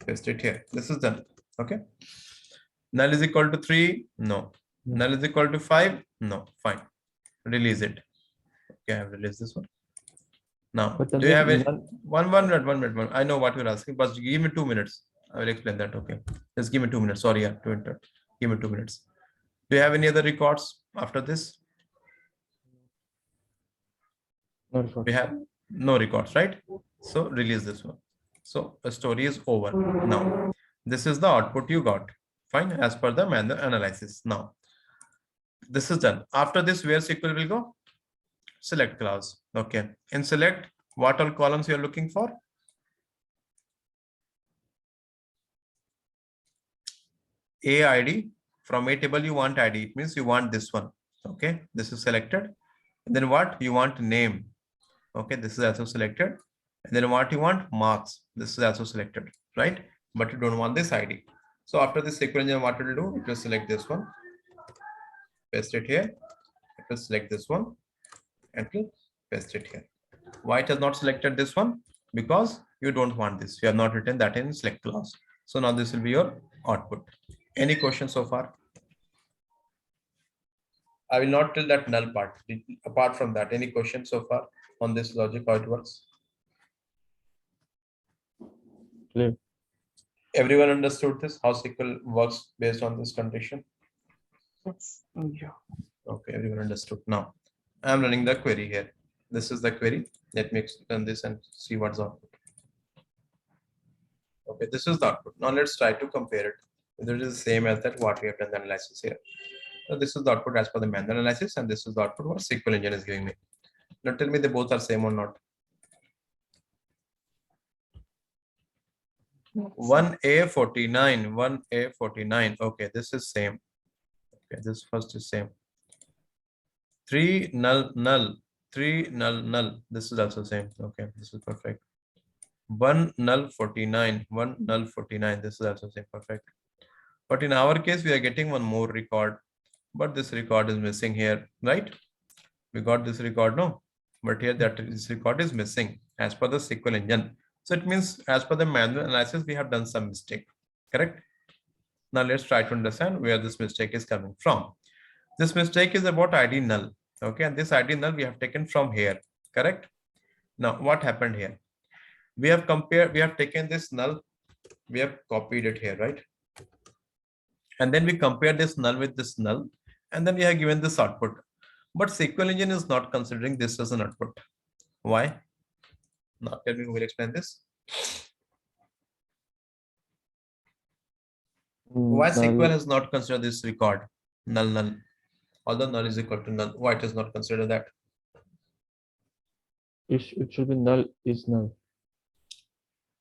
Paste it here. This is done. Okay. Null is equal to 3. No. No. Null is equal to 5. No. Fine. Release it. Okay. I have released this one. Now, But do you have it? null, One minute. I know what you're asking, but give me 2 minutes. I will explain that. Okay. Just give me 2 minutes. Sorry, to interrupt. Give me 2 minutes. Do you have any other records after this? no record. We have no records, right? So release this one. So the story is over. Now, this is the output you got. Fine, as per the manual analysis. Now, this is done. After this, where SQL will go? Select clause. Okay. In select, what all columns you are looking for? AID. From a table you want ID. It means you want this one. Okay. This is selected. And then what? You want name. Okay. This is also selected. And then what you want? Marks. This is also selected. Right? But you don't want this ID. So after this SQL engine, what it will do? It will select this one. Paste it here. It will select this one. And it will paste it here. Why it has not selected this one? Because you don't want this. You have not written that in select clause. So now this will be your output. Any questions so far? I will not tell that null part. Apart from that, any questions so far on this logic, how it works? Clear. Everyone understood this, how SQL works based on this condition? Yes. Yeah. Okay, everyone understood. Now, I'm running the query here. This is the query. Let me run this and see what's the output. Okay, this is the output. Now let's try to compare it. Whether it is the same as that what we have done the analysis here. So this is the output as per the manual analysis, and this is the output what SQL engine is giving me. Now tell me they both are same or not. 1A49, 1A49. Okay, this is same. Okay, this first is same. 3 null null, 3 null null. This is also same. Okay, this is perfect. 1 null 49, 1 null 49. This is also same. Perfect. But in our case, we are getting one more record, but this record is missing here, right? We got this record, no? But here that this record is missing as per the SQL engine. So it means as per the manual analysis, we have done some mistake, correct? Now let's try to understand where this mistake is coming from. This mistake is about ID null, okay? And this ID null we have taken from here, correct? Now what happened here? We have taken this null, we have copied it here, right? And then we compare this null with this null, and then we have given this output. But SQL engine is not considering this as an output. Why? Now tell me who will explain this. Why SQL has not considered this record null null? Although null is equal to null, why it has not considered that? It should be null is null.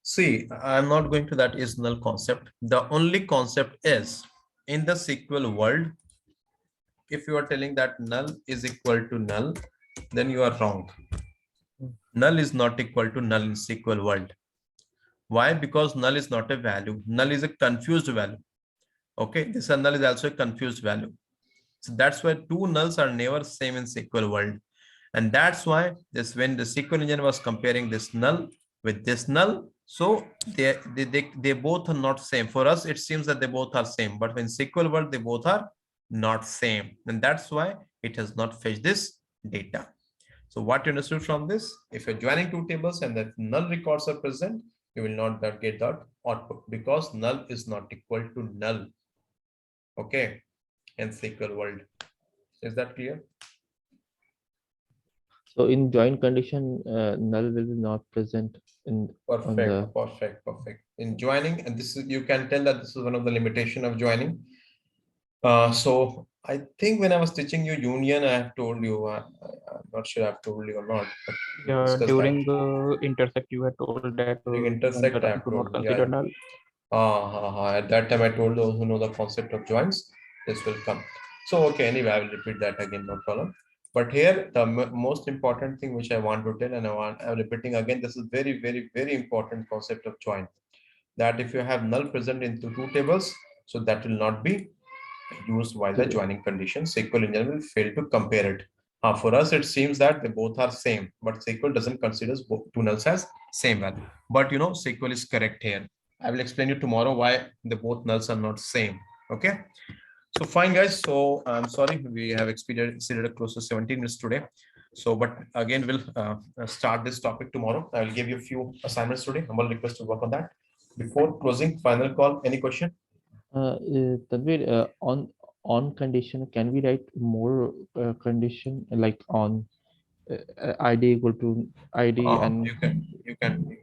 See, I'm not going to that is null concept. The only concept is in the SQL world, if you are telling that null is equal to null, then you are wrong. Null is not equal to null in SQL world. Why? Because null is not a value. Null is a confused value. Okay, this null is also a confused value. So that's why two nulls are never same in SQL world. And that's why this when the SQL engine was comparing this null with this null, so they both are not same. For us, it seems that they both are same, but in SQL world, they both are not same. And that's why it has not fetched this data. So what you understood from this, if you're joining two tables and that null records are present, you will not get that output because null is not equal to null. Okay, in SQL world. Is that clear? So in join condition, null will be not present in Perfect. In joining, and this is, you can tell that this is one of the limitation of joining. So I think when I was teaching you union, I have told you, I'm not sure I've told you or not, but we Yeah, discussed that. during intersect, you had told that During join the intersect, I type have do not told you, consider yeah. null. At that time, I told those who know the concept of joins, this will come. So, okay, anyway, I will repeat that again, no problem. But here, the most important thing which I want to tell, and I'm repeating again, this is very, very, very important concept of join. That if you have null present into two tables, so that will not be used while the joining condition. SQL engine will fail to compare it. For us, it seems that they both are same, but SQL doesn't consider both two nulls as same value. But you know, SQL is correct here. I will explain you tomorrow why the both nulls are not same. Okay. So fine, guys. So I'm sorry we have exceeded close to 17 minutes today. So, but again, we'll start this topic tomorrow. I will give you a few assignments today. Humble request to work on that. Before closing, final call. Any question? Tanvir, on condition, can we write more condition like on ID equal to ID and You can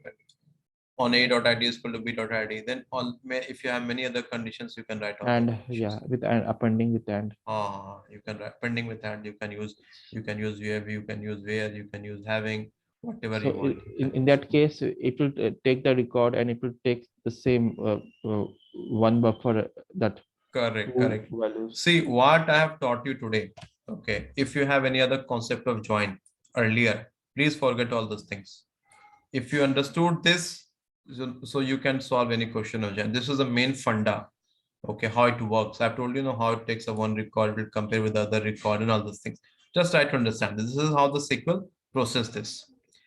on a dot id is equal to b dot id. Then on if you have many other conditions, you can write on those yeah, conditions. with and appending with and. You can write pending with and you can use where, you can use where, you can use having, whatever So you want. You can in use. that case, it will take the record and it will take the same one buffer that Correct, two correct. values. See what I have taught you today. Okay. If you have any other concept of join earlier, please forget all those things. If you understood this, so you can solve any question of join. This is the main funda. Okay, how it works. I've told you know how it takes a one record, will compare with the other record and all those things. Just try to understand this. This is how the SQL process this.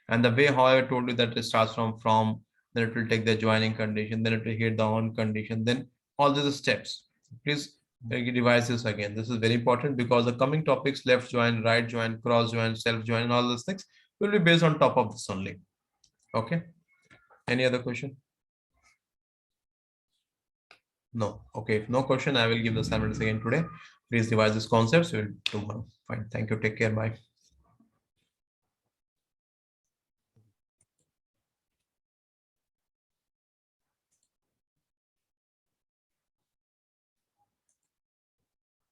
And the way how I told you that it starts from, then it will take the joining condition, then it will hit the on condition, then all these steps. Please revise this again. This is very important because the coming topics, left join, right join, cross join, self join, and all those things will be based on top of this only. Okay. Any other question? No. Okay. If no question, I will give the assignments again today. Please revise these concepts. We'll tomorrow. Fine. Thank you. Take care. Bye.